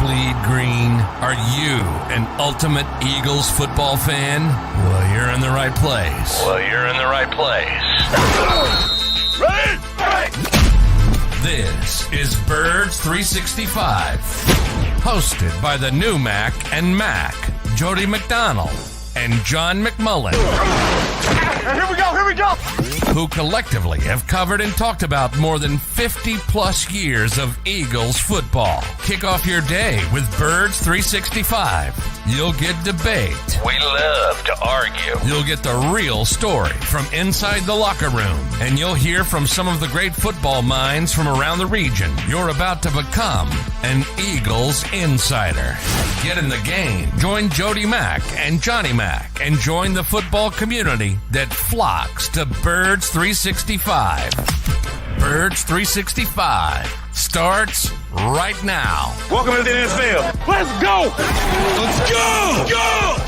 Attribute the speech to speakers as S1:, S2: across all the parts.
S1: bleed green? Are you an ultimate Eagles football fan? Well, you're in the right place. Ready? This is Birds 365, hosted by the new Mac and Mac, Jody McDonald and John McMullen.
S2: Here we go!
S1: Who collectively have covered and talked about more than 50 plus years of Eagles football. Kick off your day with Birds 365. You'll get debate.
S3: We love to argue.
S1: You'll get the real story from inside the locker room. And you'll hear from some of the great football minds from around the region. You're about to become an Eagles insider. Get in the game. Join Jody Mack and Johnny Mack and join the football community that flocks to Birds 365. Birds 365 starts right now.
S2: Welcome to the NFL. Let's go! Let's go! Go!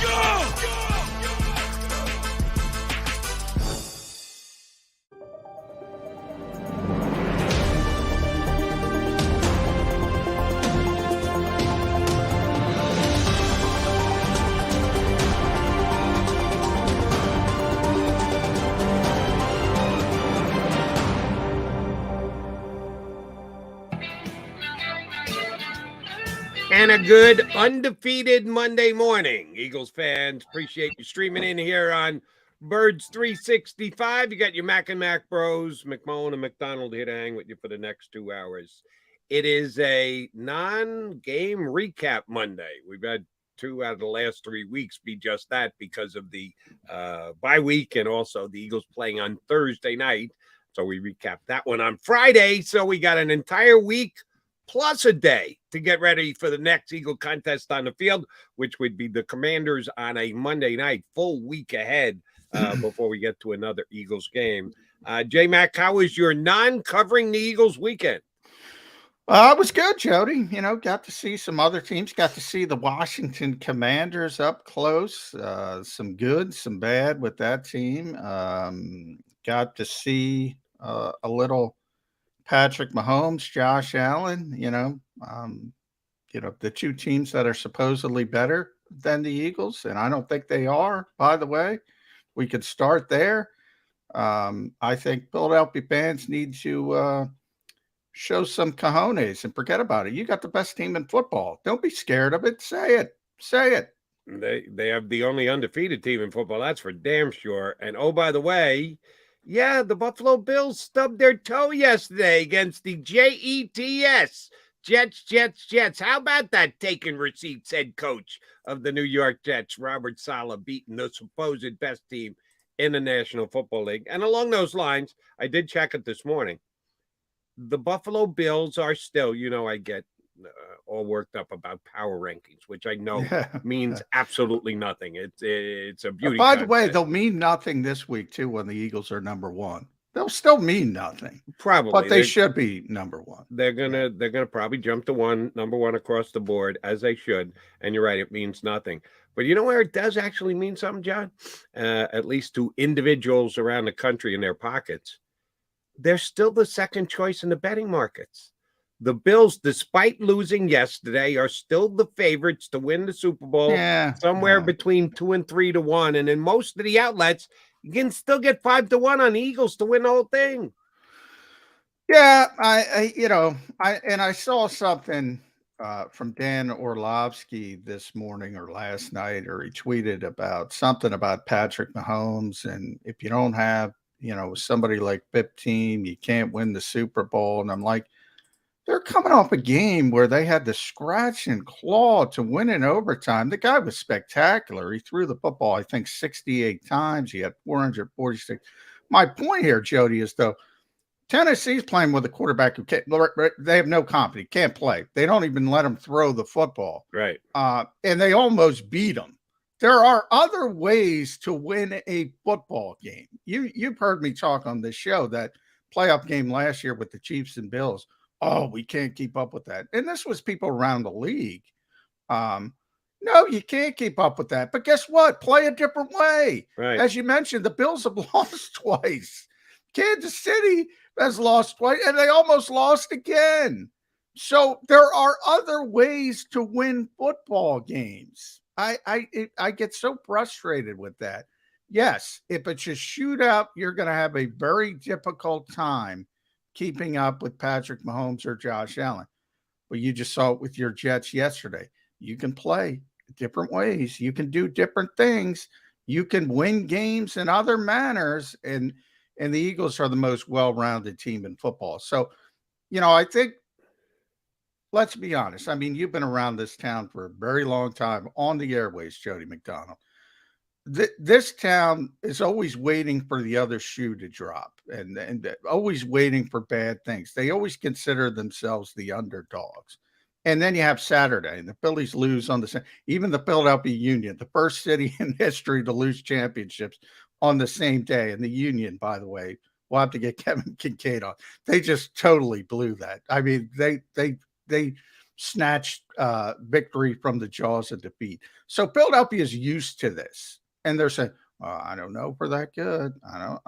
S4: And a good undefeated Monday morning. Eagles fans, appreciate you streaming in here on Birds 365. You got your Mac and Mac bros, McMullen and McDonald here to hang with you for the next 2 hours. It is a non-game recap Monday. We've had 2 out of the last 3 weeks be just that because of the bye week and also the Eagles playing on Thursday night. So we recapped that one on Friday. So we got an entire week plus a day to get ready for the next Eagle contest on the field, which would be the Commanders on a Monday night, full week ahead before we get to another Eagles game. J-Mac, how was your non-covering the Eagles weekend?
S5: It was good, Jody. Got to see some other teams, got to see the Washington Commanders up close, some good, some bad with that team. Got to see a little Patrick Mahomes, Josh Allen, the two teams that are supposedly better than the Eagles. And I don't think they are, by the way. We could start there. I think Philadelphia fans need to show some cojones and forget about it. You got the best team in football. Don't be scared of it. Say it.
S4: They have the only undefeated team in football. That's for damn sure. And oh, by the way, yeah, the Buffalo Bills stubbed their toe yesterday against the Jets. Jets. How about that taking receipts head coach of the New York Jets, Robert Saleh, beating the supposed best team in the National Football League? And along those lines, I did check it this morning. The Buffalo Bills are still, I get all worked up about power rankings, which I know means absolutely nothing. It's a beauty.
S5: By the way, they'll mean nothing this week too when the Eagles are number one. They'll still mean nothing,
S4: probably,
S5: but they should be number one.
S4: They're gonna probably jump to number one across the board, as they should. And you're right, it means nothing. But you know where it does actually mean something, John? At least to individuals around the country in their pockets. They're still the second choice in the betting markets. The Bills, despite losing yesterday, are still the favorites to win the Super Bowl, somewhere between 2 and 3 to 1. And in most of the outlets, you can still get 5 to 1 on the Eagles to win the whole thing.
S5: Yeah, I saw something from Dan Orlovsky this morning or last night, or he tweeted about something about Patrick Mahomes. And if you don't have, somebody like 15, you can't win the Super Bowl. And I'm like, they're coming off a game where they had to scratch and claw to win in overtime. The guy was spectacular. He threw the football, I think, 68 times. He had 446. My point here, Jody, is though Tennessee's playing with a quarterback who can't. They have no confidence. Can't play. They don't even let him throw the football.
S4: Right.
S5: And they almost beat him. There are other ways to win a football game. You've heard me talk on this show that playoff game last year with the Chiefs and Bills. Oh, we can't keep up with that. And this was people around the league. No, you can't keep up with that. But guess what? Play a different way.
S4: Right.
S5: As you mentioned, the Bills have lost twice. Kansas City has lost twice, and they almost lost again. So there are other ways to win football games. I get so frustrated with that. Yes, if it's a shootout, you're going to have a very difficult time keeping up with Patrick Mahomes or Josh Allen. But you just saw it with your Jets yesterday. You can play different ways. You can do different things. You can win games in other manners. And the Eagles are the most well-rounded team in football. So, I think, let's be honest. I mean, you've been around this town for a very long time on the airways, Jody McDonald. This town is always waiting for the other shoe to drop and always waiting for bad things. They always consider themselves the underdogs. And then you have Saturday, and the Phillies lose on even the Philadelphia Union, the first city in history to lose championships on the same day. And the Union, by the way, we'll have to get Kevin Kincaid on. They just totally blew that. I mean, they snatched victory from the jaws of defeat. So Philadelphia is used to this. And they're saying, I don't know if we're that good. I don't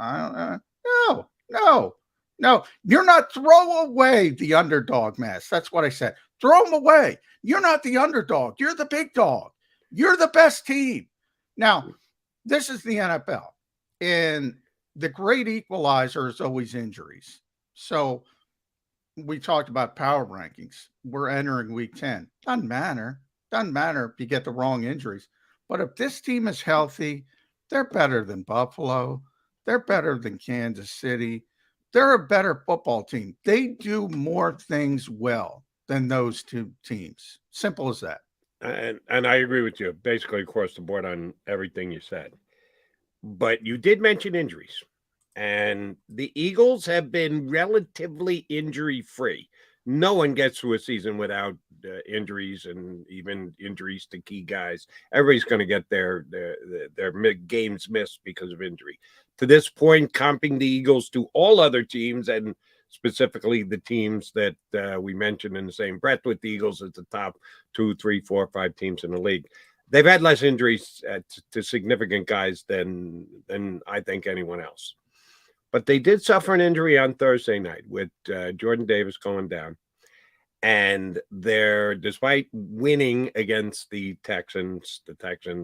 S5: know. No. You're not, throw away the underdog mask. That's what I said. Throw them away. You're not the underdog. You're the big dog. You're the best team. Now, this is the NFL. And the great equalizer is always injuries. So we talked about power rankings. We're entering week 10. Doesn't matter if you get the wrong injuries. But if this team is healthy, they're better than Buffalo. They're better than Kansas City. They're a better football team. They do more things well than those two teams. Simple as that.
S4: And I agree with you basically across the board on everything you said. But you did mention injuries. And the Eagles have been relatively injury-free. No one gets through a season without injuries, and even injuries to key guys. Everybody's going to get their games missed because of injury. To this point, comping the Eagles to all other teams, and specifically the teams that we mentioned in the same breath with the Eagles as the top 2, 3, 4, 5 teams in the league, they've had less injuries to significant guys than I think anyone else. But they did suffer an injury on Thursday night with Jordan Davis going down. And despite winning against the Texans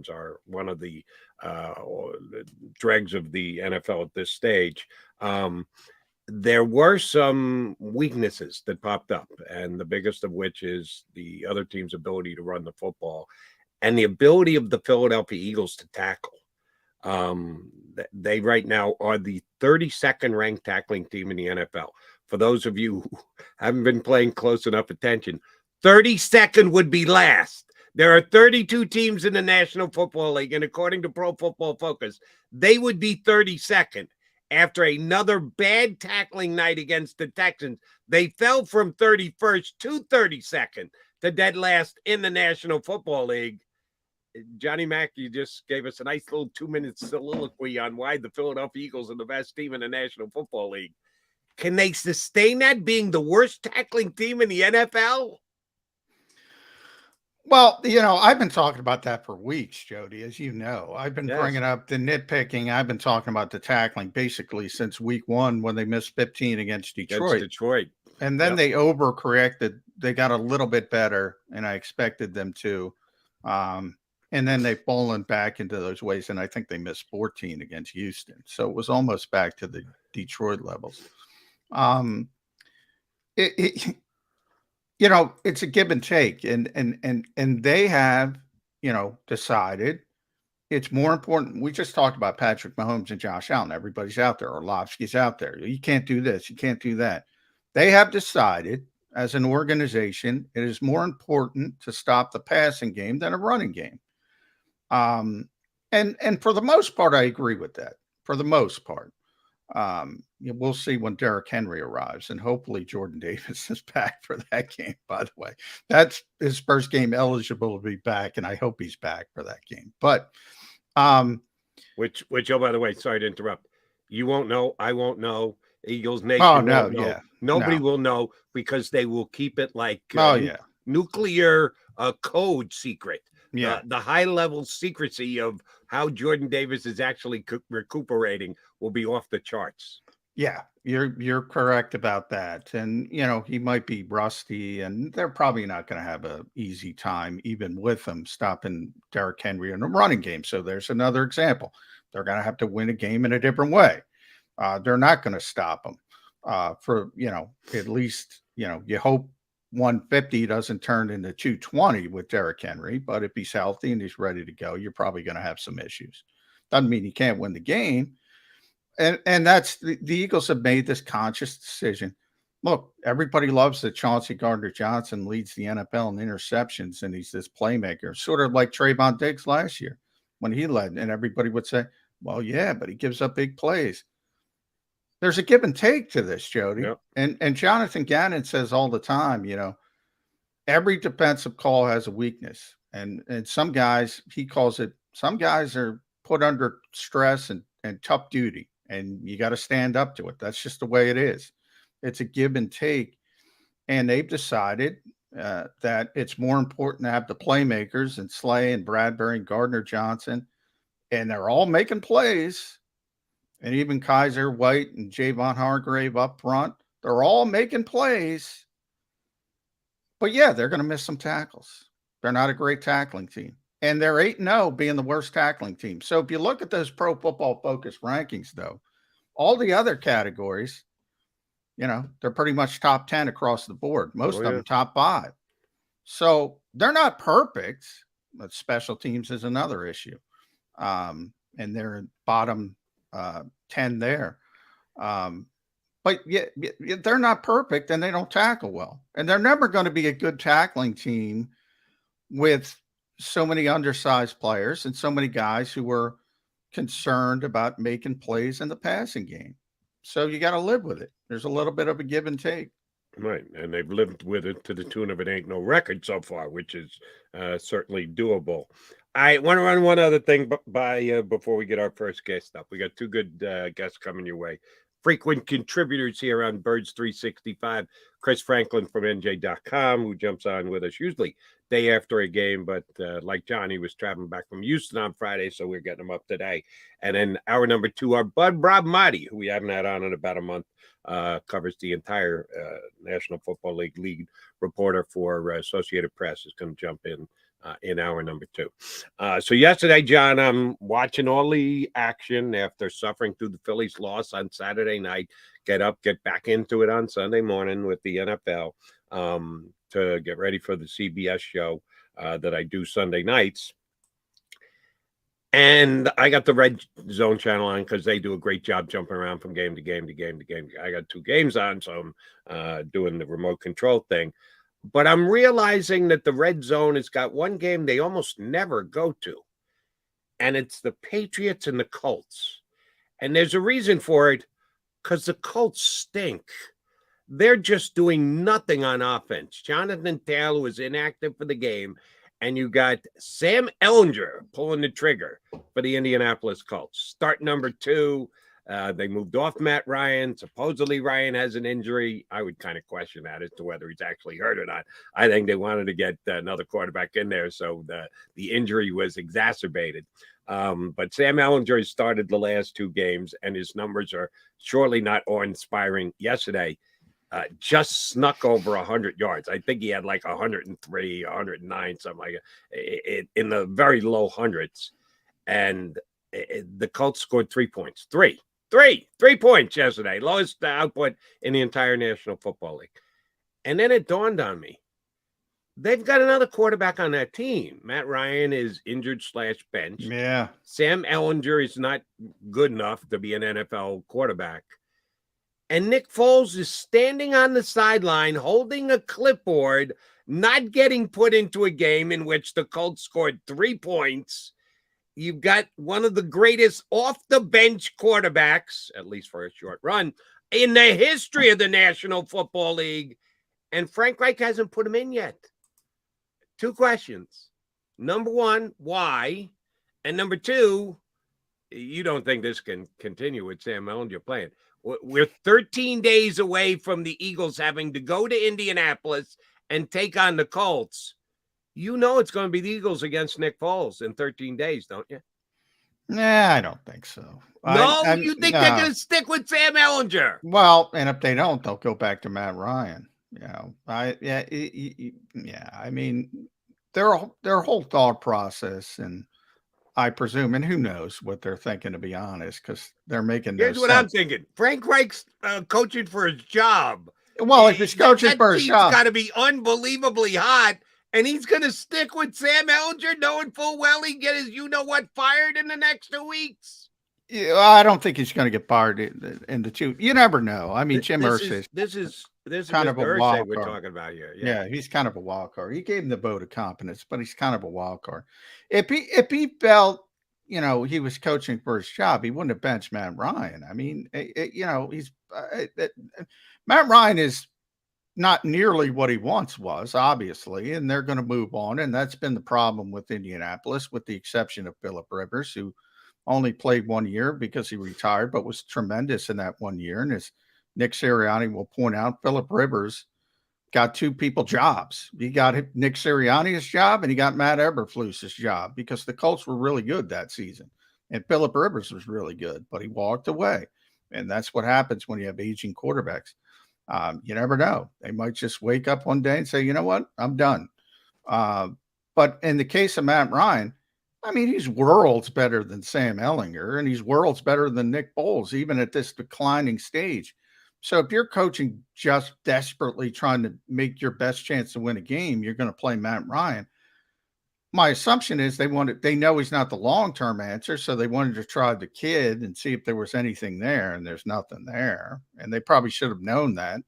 S4: are one of the dregs of the NFL at this stage. There were some weaknesses that popped up, and the biggest of which is the other team's ability to run the football and the ability of the Philadelphia Eagles to tackle. They right now are the 32nd ranked tackling team in the NFL. For those of you who haven't been paying close enough attention, 32nd would be last. There are 32 teams in the National Football League, and according to Pro Football Focus, they would be 32nd. After another bad tackling night against the Texans, they fell from 31st to 32nd to dead last in the National Football League. Johnny Mack, you just gave us a nice little 2-minute soliloquy on why the Philadelphia Eagles are the best team in the National Football League. Can they sustain that, being the worst tackling team in the NFL?
S5: Well, I've been talking about that for weeks, Jody, as you know. I've been bringing up the nitpicking. I've been talking about the tackling basically since week 1 when they missed 15 against Detroit. And then they overcorrected. They got a little bit better, and I expected them to. And then they've fallen back into those ways, and I think they missed 14 against Houston. So it was almost back to the Detroit levels. It's a give and take, and they have, decided it's more important. We just talked about Patrick Mahomes and Josh Allen. Everybody's out there. Orlovsky's out there. You can't do this. You can't do that. They have decided as an organization, it is more important to stop the passing game than a running game. And for the most part, I agree with that. For the most part. We'll see when Derrick Henry arrives, and hopefully Jordan Davis is back for that game, by the way. That's his first game eligible to be back, and I hope he's back for that game. But
S4: which oh, by the way, sorry to interrupt. You won't know, I won't know, Eagles Nation won't know. Yeah. Nobody will know, because they will keep it like nuclear code secret. Yeah, the high-level secrecy of how Jordan Davis is actually recuperating will be off the charts.
S5: Yeah, you're correct about that. And he might be rusty, and they're probably not going to have a easy time even with him stopping Derrick Henry in a running game. So there's another example. They're going to have to win a game in a different way. They're not going to stop him for at least you hope 150 doesn't turn into 220 with Derrick Henry. But if he's healthy and he's ready to go, you're probably going to have some issues. Doesn't mean he can't win the game. And that's the Eagles have made this conscious decision. Look, everybody loves that Chauncey Gardner-Johnson leads the NFL in interceptions, and he's this playmaker, sort of like Trayvon Diggs last year when he led. And everybody would say, well, yeah, but he gives up big plays. There's a give and take to this, Jody.
S4: Yep.
S5: And Jonathan Gannon says all the time, every defensive call has a weakness. And some guys, he calls it, some guys are put under stress and tough duty. And you got to stand up to it. That's just the way it is. It's a give and take. And they've decided that it's more important to have the playmakers and Slay and Bradbury and Gardner-Johnson. And they're all making plays. And even Kaiser White and Javon Hargrave up front, they're all making plays. But yeah, they're going to miss some tackles. They're not a great tackling team. And they're 8-0 being the worst tackling team. So if you look at those Pro Football Focus rankings, though, all the other categories, they're pretty much top 10 across the board. Most of them top 5. So they're not perfect, but special teams is another issue. And they're bottom 10 there. But yeah, they're not perfect, and they don't tackle well. And they're never going to be a good tackling team with so many undersized players and so many guys who were concerned about making plays in the passing game. So you got to live with it. There's a little bit of a give and take.
S4: Right. And they've lived with it to the tune of it ain't no record so far, which is certainly doable. I want to run one other thing by before we get our first guest up. We got 2 good guests coming your way. Frequent contributors here on Birds 365. Chris Franklin from NJ.com, who jumps on with us usually day after a game. But like John, he was traveling back from Houston on Friday, so we're getting him up today. And then hour number 2, our bud Rob Motti, who we haven't had on in about a month, covers the entire National Football League lead reporter for Associated Press, is going to jump in hour number 2. So yesterday, John, I'm watching all the action after suffering through the Phillies' loss on Saturday night. Get back into it on Sunday morning with the NFL to get ready for the CBS show that I do Sunday nights. And I got the Red Zone channel on because they do a great job jumping around from game to game to game to game. I got 2 games on, so I'm doing the remote control thing. But I'm realizing that the Red Zone has got one game they almost never go to, and it's the Patriots and the Colts. And there's a reason for it, because the Colts stink. They're just doing nothing on offense. Jonathan Taylor was inactive for the game, and you got Sam Ellinger pulling the trigger for the Indianapolis Colts. Start number 2. They moved off Matt Ryan. Supposedly Ryan has an injury. I would kind of question that as to whether he's actually hurt or not. I think they wanted to get another quarterback in there, so the injury was exacerbated. But Sam Ellinger has started the last 2 games, and his numbers are surely not awe-inspiring. Yesterday, just snuck over 100 yards. I think he had like 103, 109, something like that, in the very low hundreds. And the Colts scored 3 points. Three points yesterday. Lowest output in the entire National Football League. And then it dawned on me. They've got another quarterback on that team. Matt Ryan is injured / bench.
S5: Yeah.
S4: Sam Ellinger is not good enough to be an NFL quarterback. And Nick Foles is standing on the sideline holding a clipboard, not getting put into a game in which the Colts scored 3 points. You've got one of the greatest off-the-bench quarterbacks, at least for a short run, in the history of the National Football League, and Frank Reich hasn't put him in yet. 2 questions. Number 1, why? And number 2, you don't think this can continue with Sam Ellinger playing. We're 13 days away from the Eagles having to go to Indianapolis and take on the Colts. You know it's going to be the Eagles against Nick Foles in 13 days, don't you?
S5: Nah, I don't think so.
S4: No, you think they're
S5: No.
S4: going to stick with Sam Ellinger?
S5: Well, and if they don't, they'll go back to Matt Ryan. Yeah. I mean, their whole thought process, and I presume, and who knows what they're thinking, to be honest, because they're making no
S4: Here's what I'm
S5: sense.
S4: thinking. Frank Reich's coaching for his job.
S5: Well, if he's coaching
S4: That
S5: for a
S4: team's
S5: shot,
S4: got to be unbelievably hot, and he's going to stick with Sam Ellinger, knowing full well he get his you-know-what fired in the next 2 weeks.
S5: yeah, I don't think he's going to get fired in the two. You never know. I mean, Jim Irsay
S4: This is
S5: kind of
S4: Mr.
S5: a
S4: Irsay
S5: wild
S4: we're
S5: card.
S4: talking about here.
S5: Yeah, he's kind of a wild card. He gave him the vote of confidence, but he's kind of a wild card. If he felt, he was coaching for his job, he wouldn't have benched Matt Ryan. I mean, Matt Ryan is not nearly what he once was, obviously, and they're going to move on. And that's been the problem with Indianapolis, with the exception of Phillip Rivers, who only played 1 year because he retired, but was tremendous in that 1 year. And as Nick Sirianni will point out, Phillip Rivers got two people jobs. He got Nick Sirianni's job and he got Matt Eberflus's job because the Colts were really good that season. And Phillip Rivers was really good, but he walked away. And that's what happens when you have aging quarterbacks. You never know. They might just wake up one day and say, you know what, I'm done. But in the case of Matt Ryan, I mean, he's worlds better than Sam Ellinger, and he's worlds better than Nick Foles, even at this declining stage. So if you're coaching just desperately trying to make your best chance to win a game, you're going to play Matt Ryan. My assumption is they know he's not the long-term answer, so they wanted to try the kid and see if there was anything there, and there's nothing there. And they probably should have known that.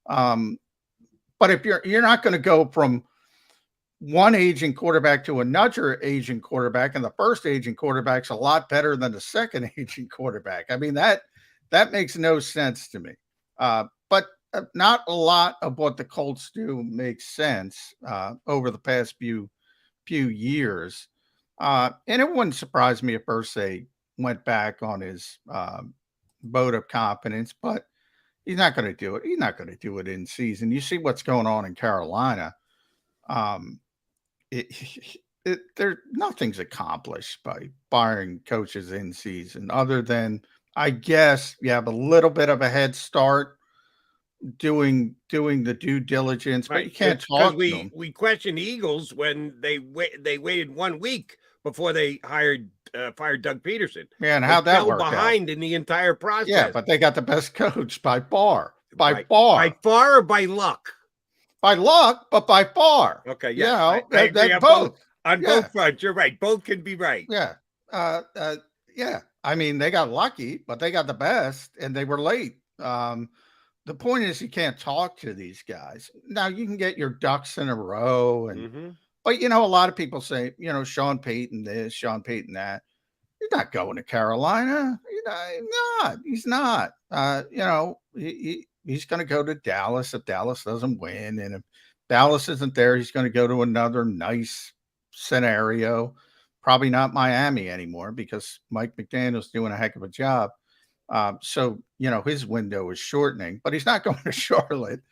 S5: But if you're not going to go from one aging quarterback to another aging quarterback, and the first aging quarterback's a lot better than the second aging quarterback. I mean, that makes no sense to me. But not a lot of what the Colts do makes sense over the past few years. And it wouldn't surprise me if Irsay went back on his vote of confidence, but he's not going to do it. He's not going to do it in season. You see what's going on in Carolina. Nothing's accomplished by firing coaches in season, other than, I guess, you have a little bit of a head start doing the due diligence, but you can't talk to them.
S4: We questioned the Eagles when they waited 1 week before they fired Doug Peterson.
S5: Yeah, and how'd that work
S4: behind in the entire process.
S5: Yeah, but they got the best coach by far. By
S4: far or by luck?
S5: By luck, but by far.
S4: Okay, yeah.
S5: I agree on both.
S4: Both fronts. You're right. Both can be right.
S5: Yeah. Yeah. I mean, they got lucky, but they got the best, and they were late. The point is, you can't talk to these guys. Now, you can get your ducks in a row, but a lot of people say, Sean Payton this, Sean Payton that. He's not going to Carolina. He's not. He's going to go to Dallas if Dallas doesn't win, and if Dallas isn't there, he's going to go to another nice scenario. Probably not Miami anymore because Mike McDaniel's doing a heck of a job. So, his window is shortening, but he's not going to Charlotte.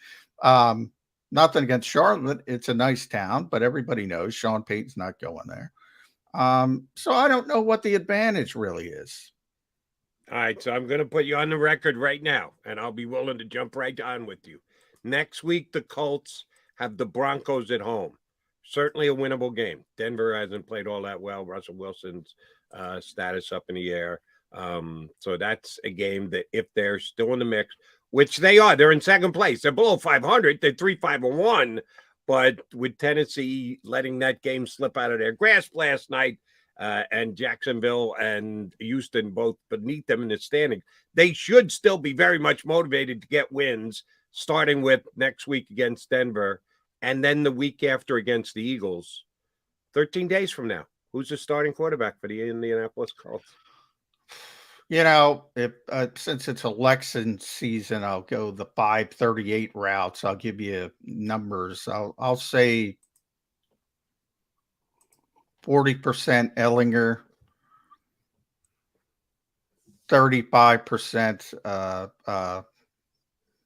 S5: Nothing against Charlotte. It's a nice town, but everybody knows Sean Payton's not going there. So I don't know what the advantage really is.
S4: All right, so I'm going to put you on the record right now, and I'll be willing to jump right on with you. Next week, the Colts have the Broncos at home. Certainly a winnable game. Denver hasn't played all that well. Russell Wilson's status up in the air. So that's a game that if they're still in the mix, which they are, they're in second place. They're below 500. They're 3-5-1. But with Tennessee letting that game slip out of their grasp last night, and Jacksonville and Houston both beneath them in the standing, they should still be very much motivated to get wins, starting with next week against Denver, and then the week after against the Eagles. 13 days from now, who's the starting quarterback for the Indianapolis Colts?
S5: If since it's election season, I'll go the 538 routes. I'll give you numbers. I'll say 40% Ellinger, 35%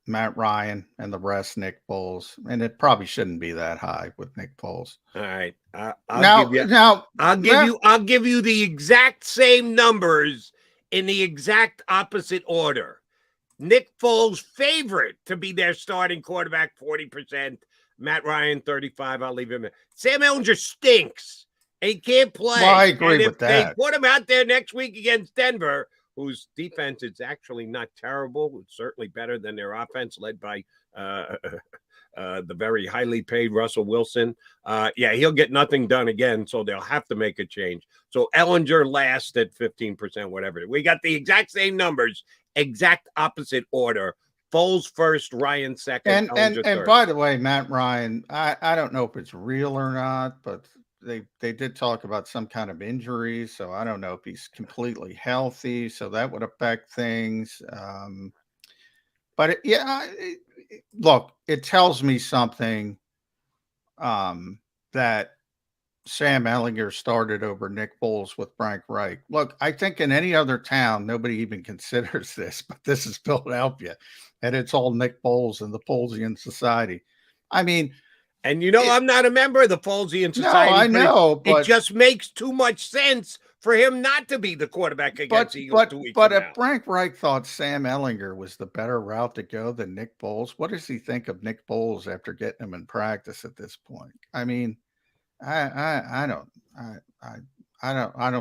S5: Matt Ryan, and the rest Nick Foles. And it probably shouldn't be that high with Nick Foles.
S4: All right. I'll give you the exact same numbers in the exact opposite order. Nick Foles favorite to be their starting quarterback, 40%. Matt Ryan, 35. I'll leave him in. Sam Ellinger stinks. He can't play.
S5: Well, I agree with that.
S4: They put him out there next week against Denver, whose defense is actually not terrible. It's certainly better than their offense, led by the very highly paid Russell Wilson. He'll get nothing done again, so they'll have to make a change. So Ellinger last at 15%, whatever. We got the exact same numbers, exact opposite order. Foles first, Ryan second,
S5: and
S4: third.
S5: By the way, Matt Ryan, I don't know if it's real or not, but they did talk about some kind of injury, so I don't know if he's completely healthy, so that would affect things. Look, it tells me something that Sam Ellinger started over Nick Foles with Frank Reich. Look, I think in any other town, nobody even considers this, but this is Philadelphia, and it's all Nick Foles and the Folesian Society. I mean,
S4: and I'm not a member of the Folesian Society.
S5: No, I know, but
S4: it just makes too much sense for him not to be the quarterback against the Eagles 2 weeks
S5: But
S4: from
S5: if
S4: now.
S5: Frank Reich thought Sam Ellinger was the better route to go than Nick Foles, what does he think of Nick Foles after getting him in practice at this point? I mean, I don't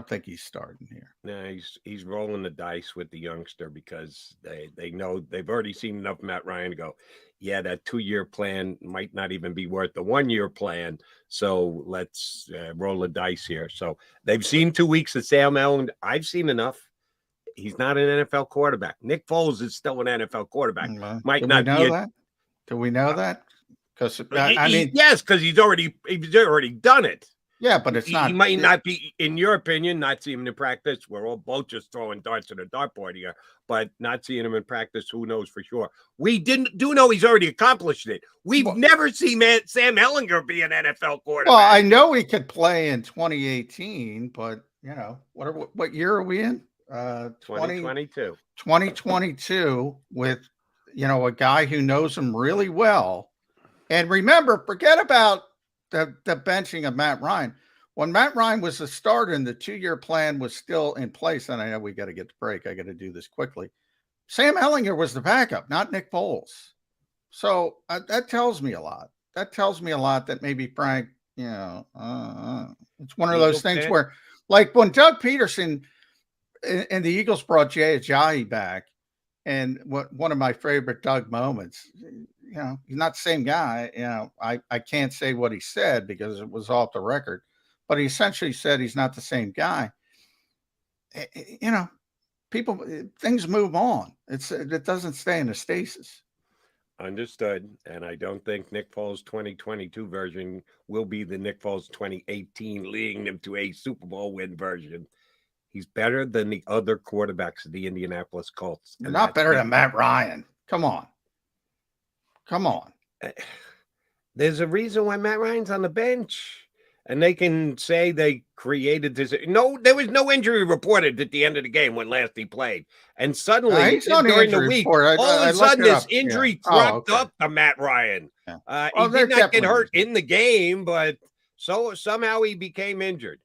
S5: think he's starting here.
S4: No, he's rolling the dice with the youngster because they know they've already seen enough Matt Ryan to go, yeah, that 2-year plan might not even be worth the 1-year plan. So let's roll the dice here. So they've seen 2 weeks of Sam Ellinger. I've seen enough. He's not an NFL quarterback. Nick Foles is still an NFL quarterback. Might not be
S5: that. Do we know that? Because
S4: yes, because he's already done it.
S5: Yeah, but it's not.
S4: He might not be, in your opinion, not seeing him in practice. We're all both just throwing darts at a dartboard here, but not seeing him in practice, who knows for sure? We do know he's already accomplished it. We've never seen Sam Ellinger be an NFL quarterback.
S5: Well, I know he could play in 2018, but what year are we in?
S4: 2022.
S5: 2022 with a guy who knows him really well. And remember, forget about the benching of Matt Ryan. When Matt Ryan was the starter and the 2-year plan was still in place, and I know we got to get the break. I got to do this quickly. Sam Ellinger was the backup, not Nick Foles. So that tells me a lot. That tells me a lot that maybe Frank, it's one of those things where, like when Doug Peterson and the Eagles brought Jay Ajayi back, and one of my favorite Doug moments, he's not the same guy. I can't say what he said because it was off the record, but he essentially said he's not the same guy. Things move on. It doesn't stay in a stasis.
S4: Understood. And I don't think Nick Foles' 2022 version will be the Nick Foles 2018 leading them to a Super Bowl win version. He's better than the other quarterbacks of the Indianapolis Colts.
S5: Not better than Matt Ryan. Come on.
S4: There's a reason why Matt Ryan's on the bench. And they can say they created this. No, there was no injury reported at the end of the game when last he played. And suddenly, during the week, all of a sudden, this injury cropped up to Matt Ryan. Yeah. He did not get hurt in the game, but somehow he became injured.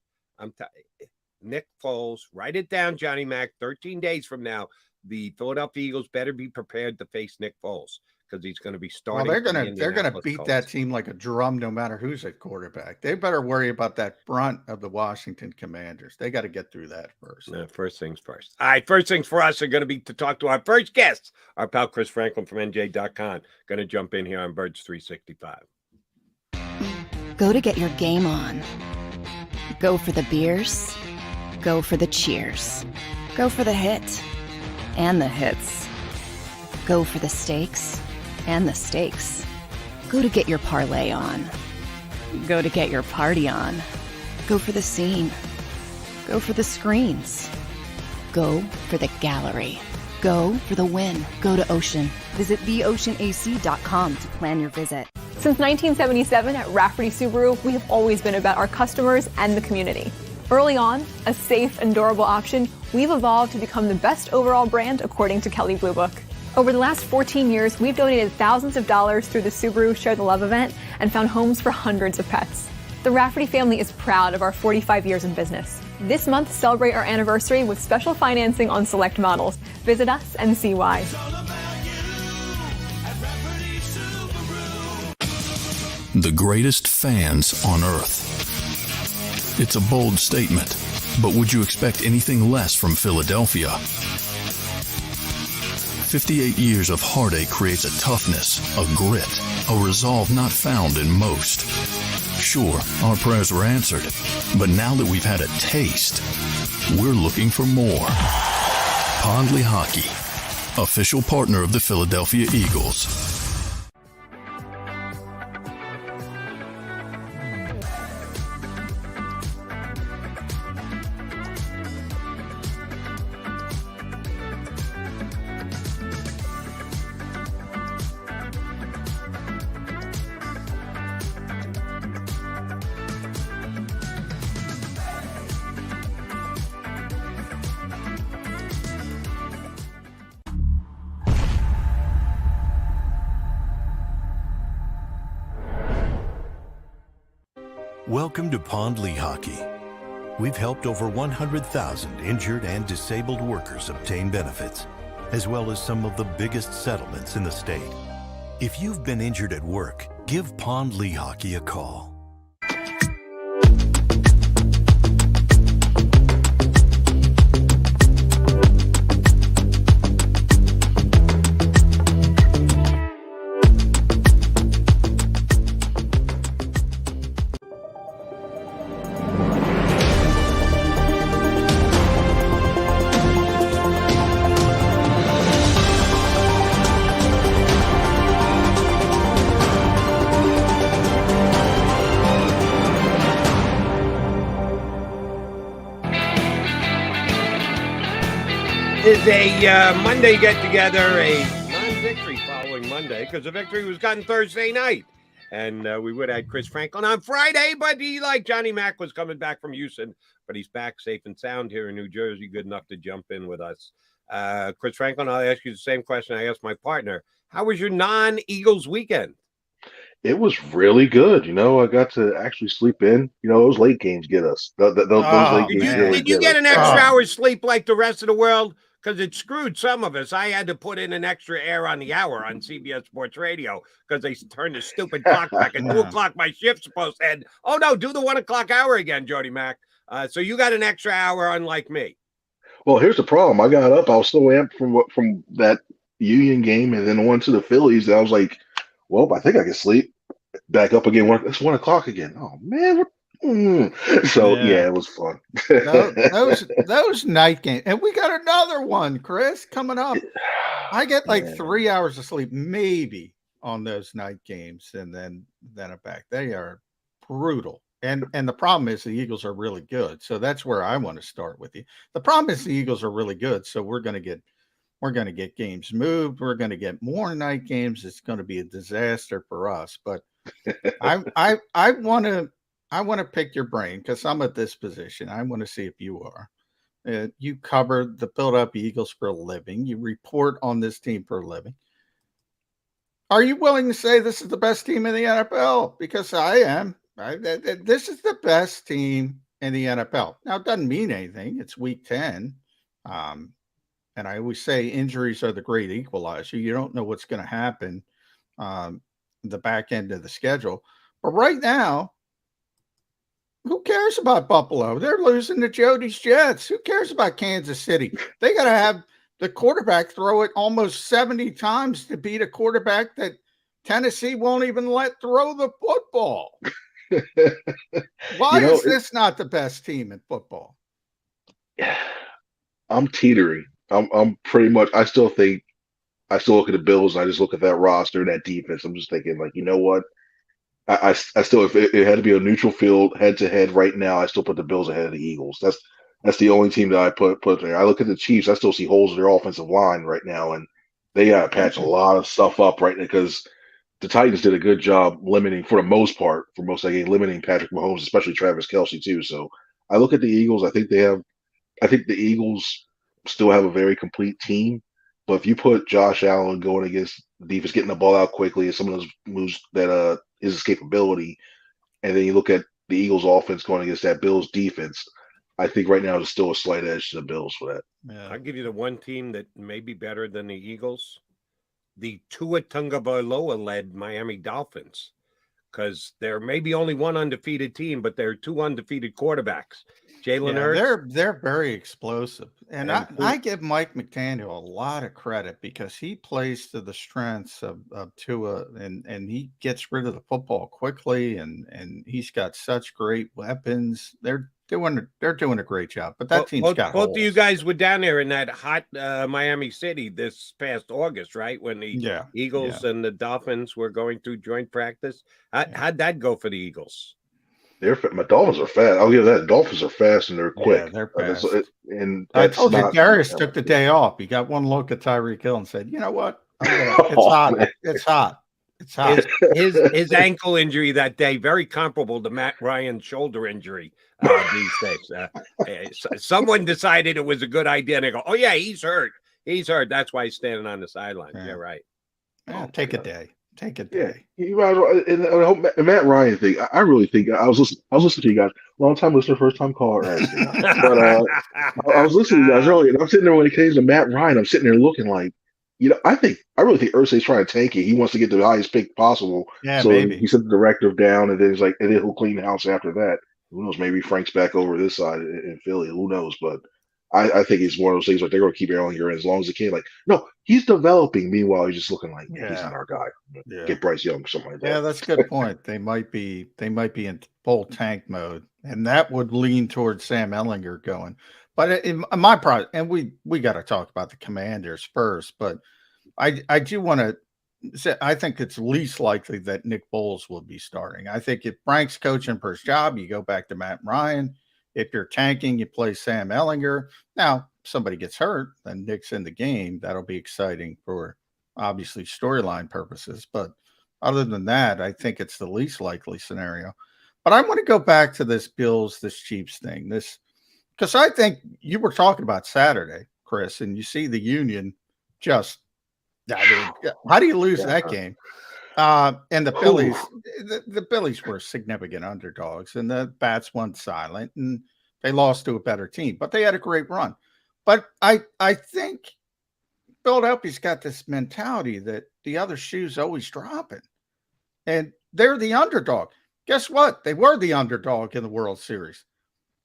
S4: Nick Foles, write it down, Johnny Mac. 13 days from now, the Philadelphia Eagles better be prepared to face Nick Foles because he's going to be starting.
S5: Well, they're gonna beat that team like a drum, no matter who's at quarterback. They better worry about that brunt of the Washington Commanders. They got to get through that first.
S4: No, first things first. All right, first things for us are going to be to talk to our first guest, our pal Chris Franklin from NJ.com. Going to jump in here on Birds 365.
S6: Go to get your game on. Go for the beers. Go for the cheers. Go for the hit and the hits. Go for the stakes and the stakes. Go to get your parlay on. Go to get your party on. Go for the scene. Go for the screens. Go for the gallery. Go for the win. Go to Ocean. Visit theoceanac.com to plan your visit.
S7: Since 1977 at Rafferty Subaru, we have always been about our customers and the community. Early on, a safe and durable option, we've evolved to become the best overall brand according to Kelley Blue Book. Over the last 14 years, we've donated thousands of dollars through the Subaru Share the Love event and found homes for hundreds of pets. The Rafferty family is proud of our 45 years in business. This month, celebrate our anniversary with special financing on select models. Visit us and see why.
S8: The greatest fans on earth. It's a bold statement, but would you expect anything less from Philadelphia? 58 years of heartache creates a toughness, a grit, a resolve not found in most. Sure, our prayers were answered, but now that we've had a taste, we're looking for more. Pondley Hockey, official partner of the Philadelphia Eagles.
S9: Welcome to Pondley Hockey. We've helped over 100,000 injured and disabled workers obtain benefits, as well as some of the biggest settlements in the state. If you've been injured at work, give Pondley Hockey a call.
S4: Is a Monday get-together, a non-victory following Monday, because the victory was gotten Thursday night. And we would have had Chris Franklin on Friday, but he, like Johnny Mac, was coming back from Houston, but he's back safe and sound here in New Jersey, good enough to jump in with us. Chris Franklin, I'll ask you the same question I asked my partner. How was your non-Eagles weekend?
S10: It was really good. I got to actually sleep in. Those late games get us. Those late games really
S4: did you get an extra hour's sleep like the rest of the world? Because it screwed some of us. I had to put in an extra air on the hour on CBS Sports Radio because they turned the stupid clock back at 2 o'clock. My shift's supposed to end. Oh, no, do the 1 o'clock hour again, Jody Mac. So you got an extra hour, unlike me.
S10: Well, here's the problem. I got up. I was so amped from that Union game and then on to the Phillies. I was like, well, I think I can sleep. Back up again. It's 1 o'clock again. Oh, man. So yeah, it was fun.
S5: those night games, and we got another one, Chris, coming up. I get like 3 hours of sleep, maybe, on those night games, and then I'm back. They are brutal, and the problem is the Eagles are really good. So that's where I want to start with you. The problem is the Eagles are really good, so we're going to get games moved. We're going to get more night games. It's going to be a disaster for us. But I want to pick your brain because I'm at this position. I want to see if you are. You cover the Philadelphia Eagles for a living. You report on this team for a living. Are you willing to say this is the best team in the NFL? Because I am. This is the best team in the NFL. Now, it doesn't mean anything. It's week 10. And I always say injuries are the great equalizer. You don't know what's going to happen the back end of the schedule. But right now, who cares about Buffalo? They're losing to Jody's Jets. Who cares about Kansas City? They got to have the quarterback throw it almost 70 times to beat a quarterback that Tennessee won't even let throw the football. Why is this not the best team in football?
S10: I'm teetering. I'm pretty much. I still look at the Bills. And I just look at that roster and that defense. I'm just thinking, like, you know what? I still, if it had to be a neutral field head to head right now, I still put the Bills ahead of the Eagles. That's the only team that I put there. I look at the Chiefs. I still see holes in their offensive line right now, and they got to patch a lot of stuff up right now because the Titans did a good job limiting, for the most part, limiting Patrick Mahomes, especially Travis Kelce too. So I look at the Eagles. I think the Eagles still have a very complete team. But if you put Josh Allen going against the defense, getting the ball out quickly, and some of those moves that is his capability, and then you look at the Eagles' offense going against that Bills' defense, I think right now there's still a slight edge to the Bills for that.
S5: Yeah.
S4: I'll give you the one team that may be better than the Eagles, the Tua Tagovailoa-led Miami Dolphins, because there may be only one undefeated team, but there are two undefeated quarterbacks. Jalen Hurts.
S5: They're very explosive, and I give Mike McDaniel a lot of credit because he plays to the strengths of Tua, and he gets rid of the football quickly, and he's got such great weapons. They're doing a great job, but that team's got
S4: both
S5: holes.
S4: of you guys were down there in that hot Miami City this past August, right? When the Eagles and the Dolphins were going through joint practice. How'd that go for the Eagles?
S10: My Dolphins are fast. I'll give that. Dolphins are fast and they're quick.
S5: Yeah, they're fast.
S10: And
S5: I told you, Darius took the day off. He got one look at Tyreek Hill and said, "You know what? It's hot.
S10: Man.
S5: It's hot. It's hot."
S4: His ankle injury that day, very comparable to Matt Ryan's shoulder injury these days. Someone decided it was a good idea, and they go, "Oh yeah, he's hurt. He's hurt. That's why he's standing on the sideline." Yeah, right.
S5: Yeah, take a day. Take a day.
S10: Yeah, you might as well. And the whole Matt Ryan thing, I really think I was listening to you guys. Long time listener, first time caller. But I was listening to you guys earlier, and I'm sitting there when it came to Matt Ryan. I'm sitting there looking like, I really think Irsay's trying to tank it. He wants to get the highest pick possible.
S5: Yeah,
S10: so
S5: maybe
S10: he sent the directive down, and then he's like, and then he'll clean the house after that. Who knows? Maybe Frank's back over this side in Philly. Who knows? But I think it's one of those things like they're going to keep Erlinger in as long as they can. Like, no, he's developing. Meanwhile, he's just looking like, man, he's not our guy. Get Bryce Young or something like that.
S5: Yeah, that's a good point. They might be in full tank mode, and that would lean towards Sam Ehlinger going. But in my part, and we got to talk about the Commanders first. But I do want to say I think it's least likely that Nick Foles will be starting. I think if Frank's coaching for his job, you go back to Matt Ryan. If you're tanking, you play Sam Ehlinger. Now, if somebody gets hurt, then Nick's in the game. That'll be exciting for obviously storyline purposes. But other than that, I think it's the least likely scenario. But I want to go back to this Chiefs thing. Because I think you were talking about Saturday, Chris, and you see the Union just, how do you lose that game? And the Phillies, the Phillies were significant underdogs, and the bats went silent, and they lost to a better team. But they had a great run. But I think Philadelphia's got this mentality that the other shoe's always dropping, and they're the underdog. Guess what? They were the underdog in the World Series.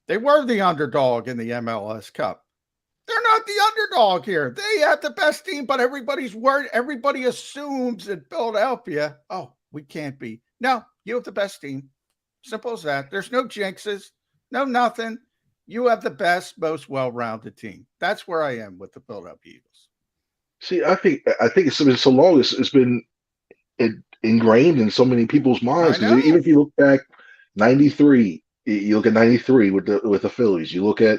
S5: They were the underdog in the MLS Cup. They're not the underdog here. They have the best team, but everybody's worried. Everybody assumes in Philadelphia, oh, we can't be. No, you have the best team. Simple as that. There's no jinxes, no nothing. You have the best, most well-rounded team. That's where I am with the Philadelphia Eagles.
S10: See, I think it's been so long. It's been ingrained in so many people's minds. Because even if you look back, '93, you look at '93 with the Phillies. You look at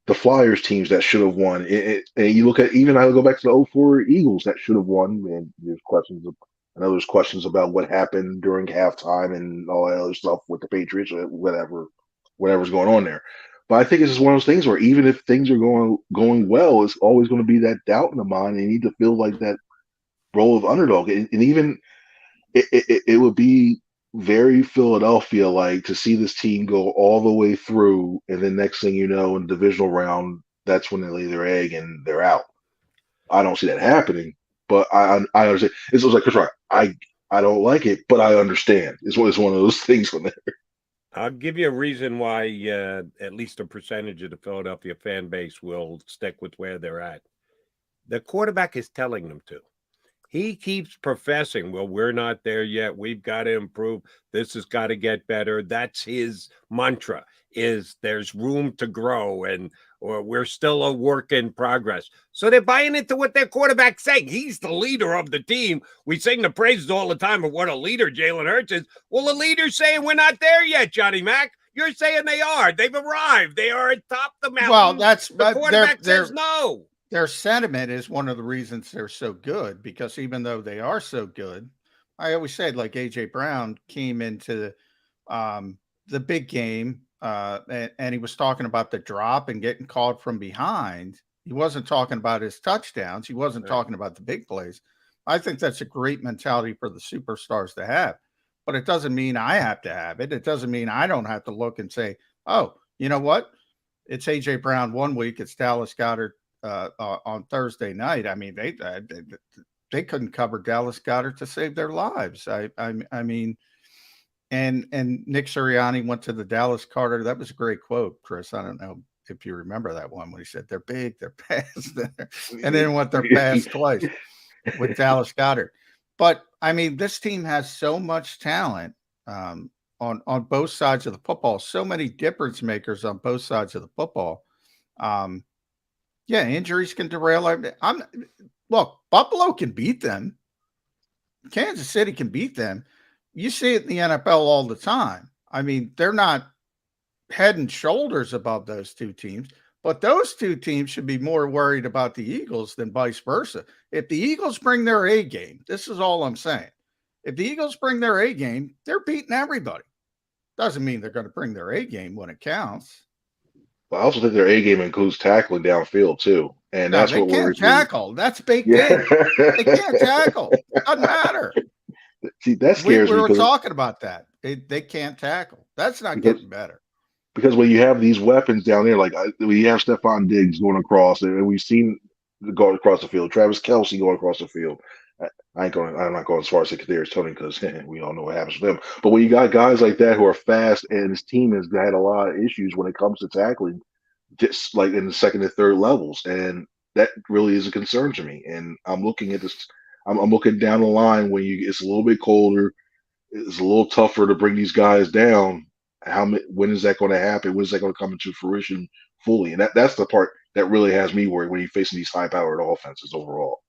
S10: the Flyers teams that should have won. And you look at, even I go back to the '04 Eagles that should have won. And there's questions about what happened during halftime and all that other stuff with the Patriots or whatever's going on there. But I think it's just one of those things where even if things are going well, it's always going to be that doubt in the mind. And you need to feel like that role of underdog. And even it would be very Philadelphia like to see this team go all the way through, and then next thing you know, in the divisional round, that's when they lay their egg and they're out. I don't see that happening, but I understand. It's like Chris Rock. I don't like it, but I understand. It's one of those things from there.
S4: I'll give you a reason why at least a percentage of the Philadelphia fan base will stick with where they're at. The quarterback is telling them to. He keeps professing, well, we're not there yet. We've got to improve. This has got to get better. That's his mantra, is there's room to grow, or we're still a work in progress. So they're buying into what their quarterback's saying. He's the leader of the team. We sing the praises all the time of what a leader Jalen Hurts is. Well, the leader's saying we're not there yet, Johnny Mac. You're saying they are. They've arrived. They are atop the mountain.
S5: Well, the
S4: quarterback says no.
S5: Their sentiment is one of the reasons they're so good, because even though they are so good, I always said, like A.J. Brown came into the big game and he was talking about the drop and getting called from behind. He wasn't talking about his touchdowns. He wasn't talking about the big plays. I think that's a great mentality for the superstars to have. But it doesn't mean I have to have it. It doesn't mean I don't have to look and say, oh, you know what? It's A.J. Brown one week. It's Dallas Goedert on Thursday night. I mean, they couldn't cover Dallas Goedert to save their lives. I mean, and Nick Sirianni went to the Dallas Carter. That was a great quote, Chris. I don't know if you remember that one when he said they're big, they're fast, and then went their fast twice with Dallas Goedert. But I mean, this team has so much talent on both sides of the football, so many difference makers on both sides of the football. Yeah, injuries can derail. Look, Buffalo can beat them. Kansas City can beat them. You see it in the NFL all the time. I mean, they're not head and shoulders above those two teams, but those two teams should be more worried about the Eagles than vice versa. If the Eagles bring their A game, this is all I'm saying. If the Eagles bring their A game, they're beating everybody. Doesn't mean they're going to bring their A game when it counts.
S10: But I also think their A game includes tackling downfield too, and
S5: No,
S10: that's
S5: they
S10: what
S5: can't tackle. That's baked in. They can't tackle. Doesn't matter.
S10: See, that scares me.
S5: We were talking about that. They can't tackle. That's not getting better.
S10: Because when you have these weapons down there, like when you have Stephon Diggs going across, and we've seen going across the field, Travis Kelce going across the field. I'm not going as far as Kadarius Toney because we all know what happens with them. But when you got guys like that who are fast, and his team has had a lot of issues when it comes to tackling, just like in the second and third levels, and that really is a concern to me. And I'm looking at this. I'm looking down the line when it's a little bit colder. It's a little tougher to bring these guys down. When is that going to happen? When is that going to come into fruition fully? And that's the part that really has me worried when you're facing these high-powered offenses overall.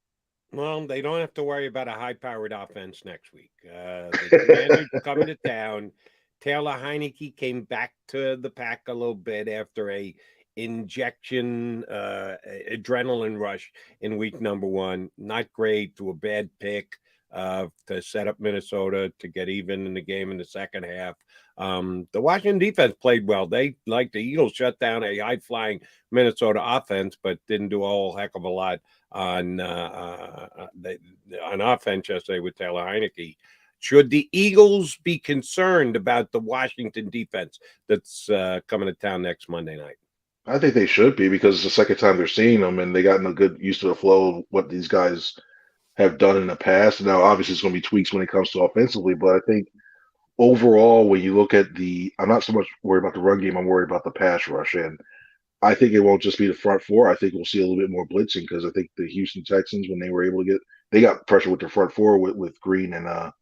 S4: Well, they don't have to worry about a high-powered offense next week. The Commanders are coming to town. Taylor Heineke came back to the pack a little bit after a injection, adrenaline rush in week number 1. Not great, to a bad pick to set up Minnesota to get even in the game in the second half. The Washington defense played well. They, like the Eagles, shut down a high-flying Minnesota offense, but didn't do a whole heck of a lot on offense yesterday with Taylor Heineke. Should the Eagles be concerned about the Washington defense that's coming to town next Monday night?
S10: I think they should be, because it's the second time they're seeing them, and they gotten a good used to the flow of what these guys have done in the past. Now, obviously, it's going to be tweaks when it comes to offensively, but I think overall, when you look at I'm not so much worried about the run game. I'm worried about the pass rush, and I think it won't just be the front four. I think we'll see a little bit more blitzing, because I think the Houston Texans, when they were able to they got pressure with their front four with Green and the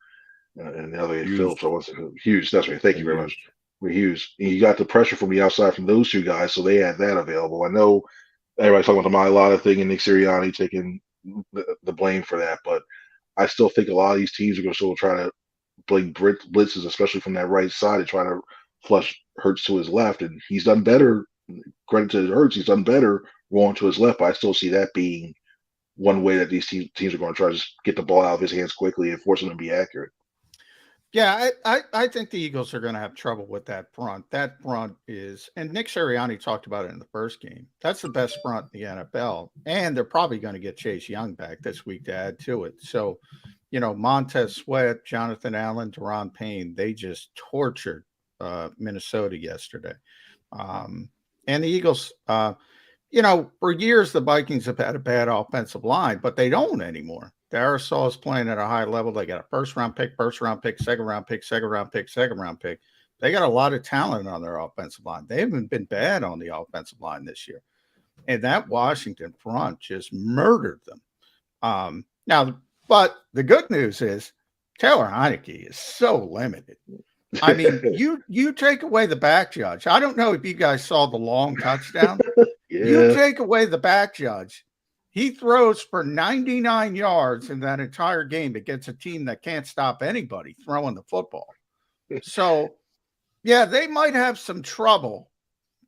S10: other guy, Phillips. I wasn't Hughes. That's right. Thank you very much. With Hughes, and you got the pressure from the outside from those two guys, so they had that available. I know everybody's talking about the Mailata thing and Nick Sirianni taking the blame for that, but I still think a lot of these teams are going to still try to play blitzes, especially from that right side, and try to flush Hurts to his left, and he's done better. Credit to Hurts, he's done better rolling to his left, but I still see that being one way that these teams are going to try to just get the ball out of his hands quickly and force him to be accurate.
S5: Yeah, I think the Eagles are going to have trouble with that front. That front is, and Nick Sirianni talked about it in the first game, that's the best front in the NFL, and they're probably going to get Chase Young back this week to add to it. So, Montez Sweat, Jonathan Allen, Deron Payne, they just tortured Minnesota yesterday. And the Eagles, for years, the Vikings have had a bad offensive line, but they don't anymore. Darisaw is playing at a high level. They got a first-round pick, second-round pick, second-round pick. They got a lot of talent on their offensive line. They haven't been bad on the offensive line this year. And that Washington front just murdered them. But the good news is Taylor Heineke is so limited. I mean, you take away the back judge. I don't know if you guys saw the long touchdown.
S10: Yeah.
S5: You take away the back judge. He throws for 99 yards in that entire game against a team that can't stop anybody throwing the football. So, yeah, they might have some trouble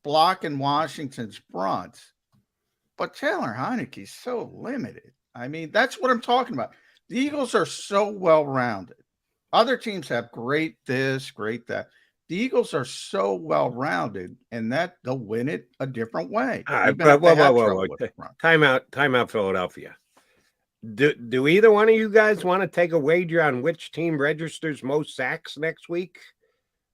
S5: blocking Washington's front, but Taylor Heineke's so limited. I mean, that's what I'm talking about. The Eagles are so well-rounded. Other teams have great this, great that. the Eagles are so well-rounded, and that they'll win it a different way.
S4: All right,
S5: even if
S4: but
S5: they have
S4: whoa.
S5: trouble with the run.
S4: Time out, Philadelphia. Do either one of you guys want to take a wager on which team registers most sacks next week?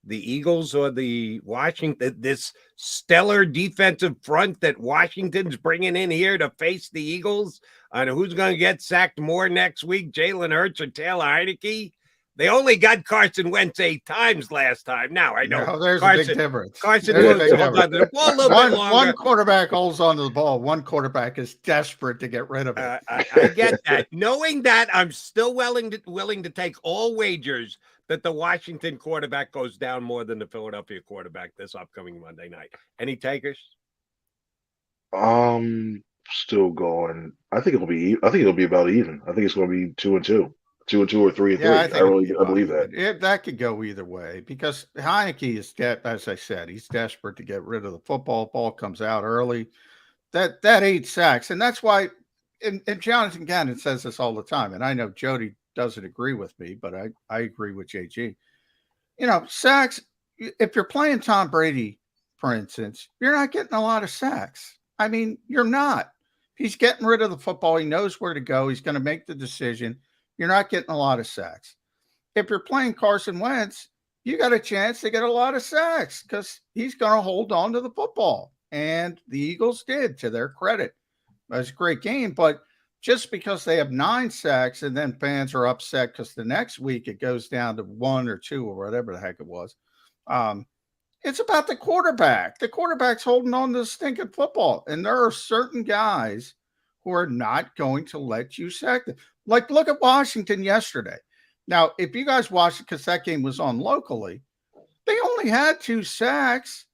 S4: The Eagles or the Washington? This stellar defensive front that Washington's bringing in here to face the Eagles, on who's going to get sacked more next week, Jalen Hurts or Taylor Heineke? They only got Carson Wentz 8 times last time. Now I know
S5: there's a big difference.
S4: Carson Wentz holds on to the ball a little bit longer.
S5: One quarterback holds onto the ball. One quarterback is desperate to get rid of it.
S4: I get that. Knowing that, I'm still willing to take all wagers that the Washington quarterback goes down more than the Philadelphia quarterback this upcoming Monday night. Any takers?
S10: Still going. I think it'll be about even. I think it's going to be 2-2. 2-2 or 3-3. I believe that.
S5: That could go either way because Heineke is, as I said, he's desperate to get rid of the football. Ball comes out early. That 8 sacks, and that's why. And Jonathan Gannon says this all the time, and I know Jody doesn't agree with me, but I agree with JG. Sacks. If you're playing Tom Brady, for instance, you're not getting a lot of sacks. I mean, you're not. He's getting rid of the football. He knows where to go. He's going to make the decision. You're not getting a lot of sacks. If you're playing Carson Wentz, you got a chance to get a lot of sacks because he's going to hold on to the football. And the Eagles did, to their credit. It was a great game, but just because they have 9 sacks and then fans are upset because the next week it goes down to 1 or 2 or whatever the heck it was, it's about the quarterback. The quarterback's holding on to the stinking football. And there are certain guys who are not going to let you sack them. Like, look at Washington yesterday. Now, if you guys watched it, because that game was on locally, they only had 2 sacks,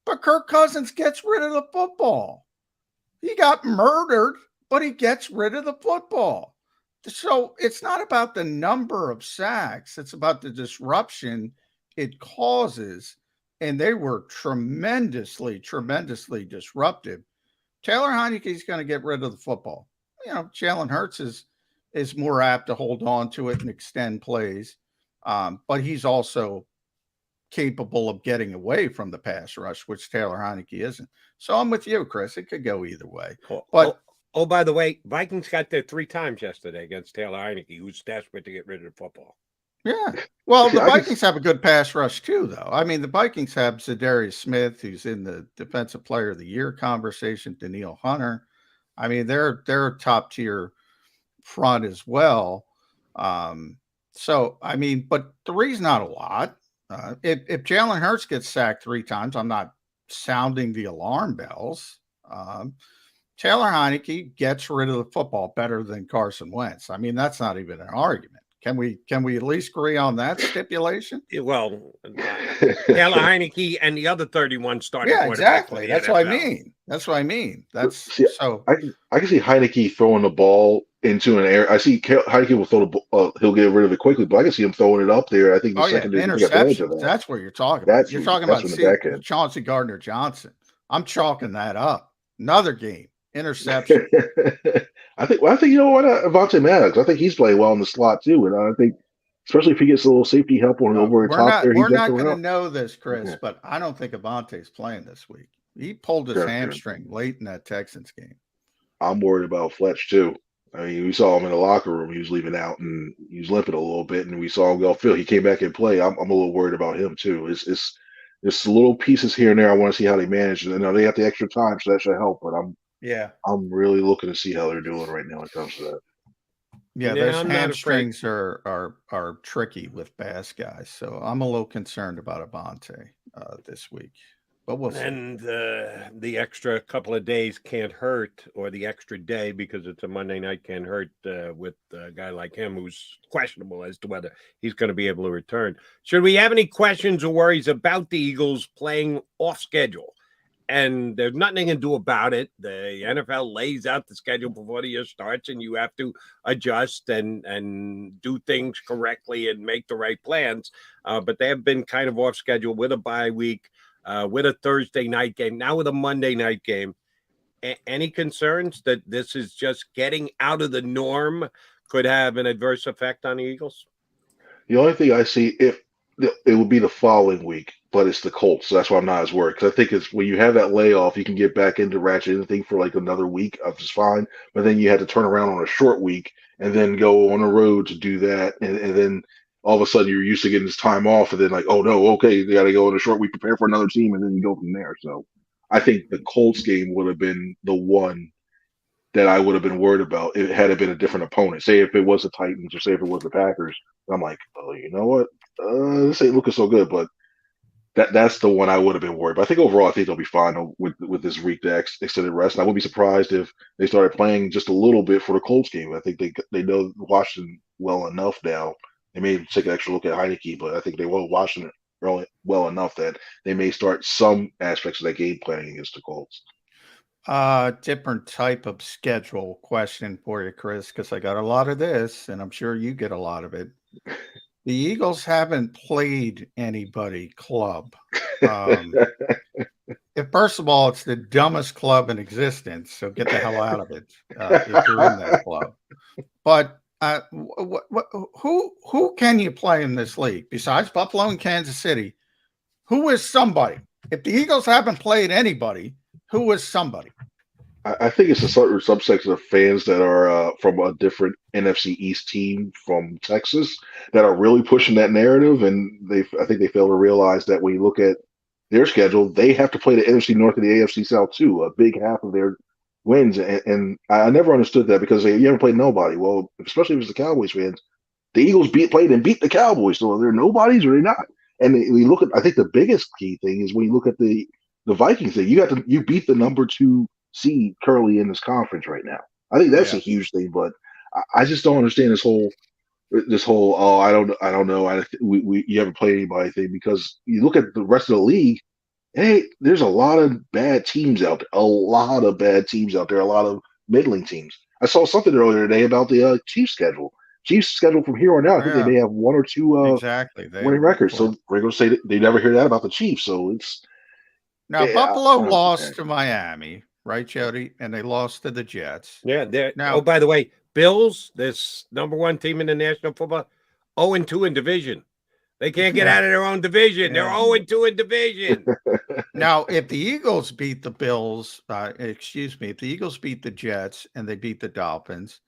S5: but Kirk Cousins gets rid of the football. He got murdered, but he gets rid of the football. So it's not about the number of sacks. It's about the disruption it causes. And they were tremendously disruptive. Taylor Heineke's going to get rid of the football. Jalen Hurts is more apt to hold on to it and extend plays. But he's also capable of getting away from the pass rush, which Taylor Heineke isn't. So I'm with you, Chris. It could go either way. But
S4: by the way, Vikings got there 3 times yesterday against Taylor Heineke, who's desperate to get rid of the football.
S5: Yeah. Well, the Vikings have a good pass rush too, though. I mean, the Vikings have Zadarius Smith, who's in the Defensive Player of the Year conversation, Danielle Hunter. I mean, they're a top tier front as well. So, I mean, but 3's not a lot. If Jalen Hurts gets sacked 3 times, I'm not sounding the alarm bells. Taylor Heineke gets rid of the football better than Carson Wentz. I mean, that's not even an argument. Can we at least agree on that stipulation?
S4: Well, Taylor Heineke and the other 31 starting.
S5: Yeah, exactly. That's what I mean.
S10: I can see Heineke throwing the ball into an air. I see Heineke will throw the ball. He'll get rid of it quickly, but I can see him throwing it up there. I think the secondary
S5: interception. That's what you're talking about. You're talking about Chauncey Gardner-Johnson. I'm chalking that up. Another game. Interception.
S10: I think you know what, Avonte Maddox. I think he's playing well in the slot too, and I think especially if he gets a little safety help on over the top there.
S5: We're not going to know this, Chris, but I don't think Avonte's playing this week. He pulled his hamstring late in that Texans game.
S10: I'm worried about Fletch too. I mean, we saw him in the locker room. He was leaving out and he was limping a little bit, and we saw him go field. He came back and play. I'm a little worried about him too. It's little pieces here and there. I want to see how they manage. And they have the extra time, so that should help. But I'm really looking to see how they're doing right now when it comes to that.
S5: Yeah, those hamstrings are tricky with bass guys. So I'm a little concerned about Avonte this week. But we'll see.
S4: And the extra couple of days can't hurt, or the extra day because it's a Monday night can't hurt with a guy like him who's questionable as to whether he's going to be able to return. Should we have any questions or worries about the Eagles playing off schedule? And there's nothing they can do about it. The NFL lays out the schedule before the year starts, and you have to adjust and do things correctly and make the right plans. But they have been kind of off schedule with a bye week, with a Thursday night game, now with a Monday night game. Any concerns that this is just getting out of the norm could have an adverse effect on the Eagles?
S10: The only thing I see, if it would be the following week, but it's the Colts. So that's why I'm not as worried. Because I think it's when you have that layoff, you can get back into ratchet anything for like another week, which is fine. But then you had to turn around on a short week and then go on the road to do that. And then all of a sudden you're used to getting this time off. And then like, oh no, okay, you got to go on a short week, prepare for another team, and then you go from there. So I think the Colts game would have been the one that I would have been worried about if it had been a different opponent. Say if it was the Titans or say if it was the Packers. I'm like, oh, you know what? This ain't looking so good, but that's the one I would have been worried. But I think overall, I think they'll be fine with this week to extended rest. And I would be surprised if they started playing just a little bit for the Colts game. I think they know Washington well enough now. They may take an extra look at Heineke, but I think they will Washington really well enough that they may start some aspects of that game planning against the Colts.
S5: Different type of schedule question for you, Chris, because I got a lot of this, and I'm sure you get a lot of it. The Eagles haven't played anybody club. First of all, it's the dumbest club in existence, so get the hell out of it if you're in that club. But who can you play in this league besides Buffalo and Kansas City? Who is somebody? If the Eagles haven't played anybody, who is somebody?
S10: I think it's a certain subsection of fans that are from a different NFC East team from Texas that are really pushing that narrative, and I think they fail to realize that when you look at their schedule, they have to play the NFC North and the AFC South too. A big half of their wins, and I never understood that because you haven't played nobody. Well, especially if it's the Cowboys fans, the Eagles played and beat the Cowboys, so are there nobodies or are they not? And we look at, I think the biggest key thing is when you look at the Vikings thing, you beat the number 2 seed currently in this conference right now. I think that's a huge thing, but I just don't understand this whole oh, I don't know, you haven't played anybody thing, because you look at the rest of the league. Hey, there's a lot of bad teams out there, a lot of middling teams. I saw something earlier today about the Chiefs schedule. Chiefs schedule from here on out. I think they may have 1 or 2 winning records. So we're going to say they never hear that about the Chiefs. So it's
S5: now Buffalo lost to Miami, right, Jody? And they lost to the Jets.
S4: Yeah. Now, by the way, Bills, this number 1 team in the National Football, 0-2 in division. They can't get out of their own division. They're 0-2 in division.
S5: Now, if the Eagles beat the Bills, if the Eagles beat the Jets and they beat the Dolphins,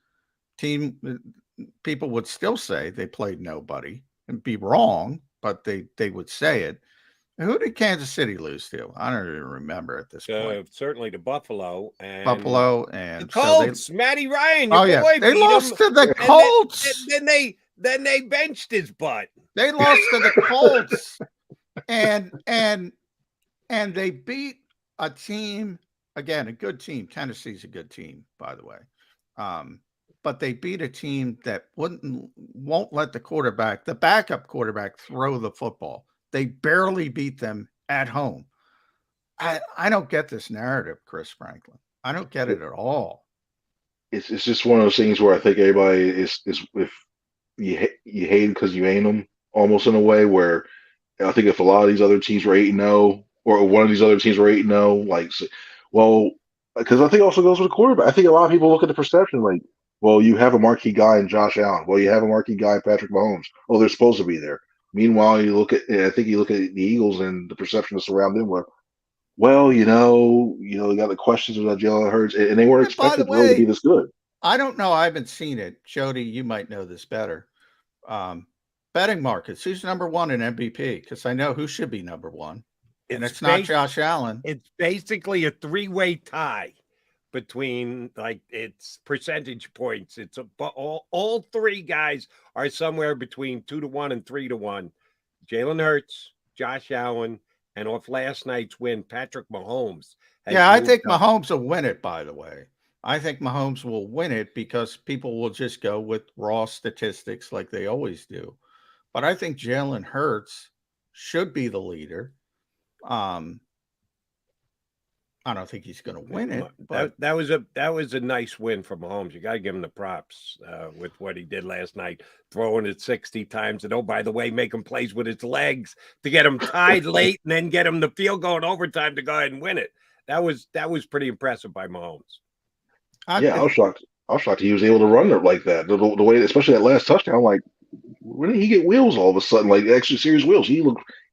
S5: people would still say they played nobody and be wrong, but they would say it. Who did Kansas City lose to? I don't even remember at this point.
S4: Certainly to Buffalo and
S5: the
S4: Colts. So Matty Ryan.
S5: They lost to the Colts.
S4: Then they benched his butt.
S5: They lost to the Colts, and they beat a team, again, a good team. Tennessee's a good team, by the way. But they beat a team that won't let the backup quarterback, throw the football. They barely beat them at home. I don't get this narrative, Chris Franklin. I don't get it at all.
S10: It's just one of those things where I think everybody is if you hate because you ain't them, almost in a way where I think if a lot of these other teams were 8-0 or one of these other teams were 8-0, because I think it also goes with the quarterback. I think a lot of people look at the perception like, well, you have a marquee guy in Josh Allen. Well, you have a marquee guy in Patrick Mahomes. Oh, they're supposed to be there. Meanwhile, I think you look at the Eagles and the perception that's around them where, well, you got the questions about Jalen Hurts, and they weren't expected really to be this good.
S5: I don't know. I haven't seen it. Jody, you might know this better. Betting markets. Who's number 1 in MVP? Because I know who should be number 1. And it's not Josh Allen.
S4: It's basically a 3-way tie between it's percentage points. It's all 3 guys are somewhere between 2-1 and 3-1. Jalen Hurts, Josh Allen, and off last night's win, Patrick Mahomes.
S5: I think Mahomes will win it, by the way. I think Mahomes will win it because people will just go with raw statistics like they always do. But I think Jalen Hurts should be the leader. I don't think he's going to win it. But
S4: that was a nice win for Mahomes. You got to give him the props with what he did last night, throwing it 60 times. And by the way, making plays with his legs to get him tied late and then get him the field goal in overtime to go ahead and win it. That was pretty impressive by Mahomes.
S10: I was shocked. He was able to run it like that. The way, especially that last touchdown, like, where did he get wheels all of a sudden? Like extra serious wheels. He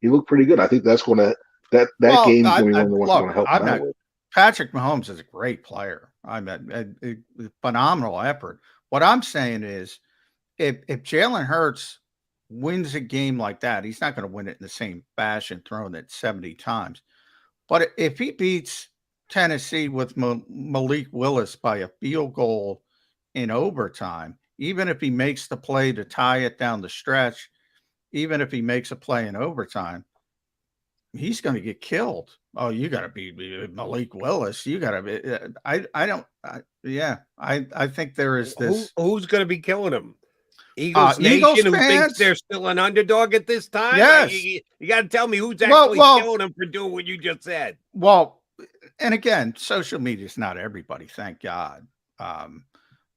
S10: he looked pretty good. I think that's going to that game is going to be one of the ones that's going to help him out with.
S5: Patrick Mahomes is a great player. I mean, a phenomenal effort. What I'm saying is, if Jalen Hurts wins a game like that, he's not going to win it in the same fashion, throwing it 70 times. But if he beats Tennessee with Malik Willis by a field goal in overtime, even if he makes the play to tie it down the stretch, even if he makes a play in overtime, he's going to get killed. Oh, you got to be Malik Willis. You got to be. I think there is this.
S4: Who's going to be killing him? Eagles Nation, who thinks they're still an underdog at this time?
S5: Yes.
S4: You got to tell me who's actually killing them for doing what you just said.
S5: Well, and again, social media is not everybody, thank God.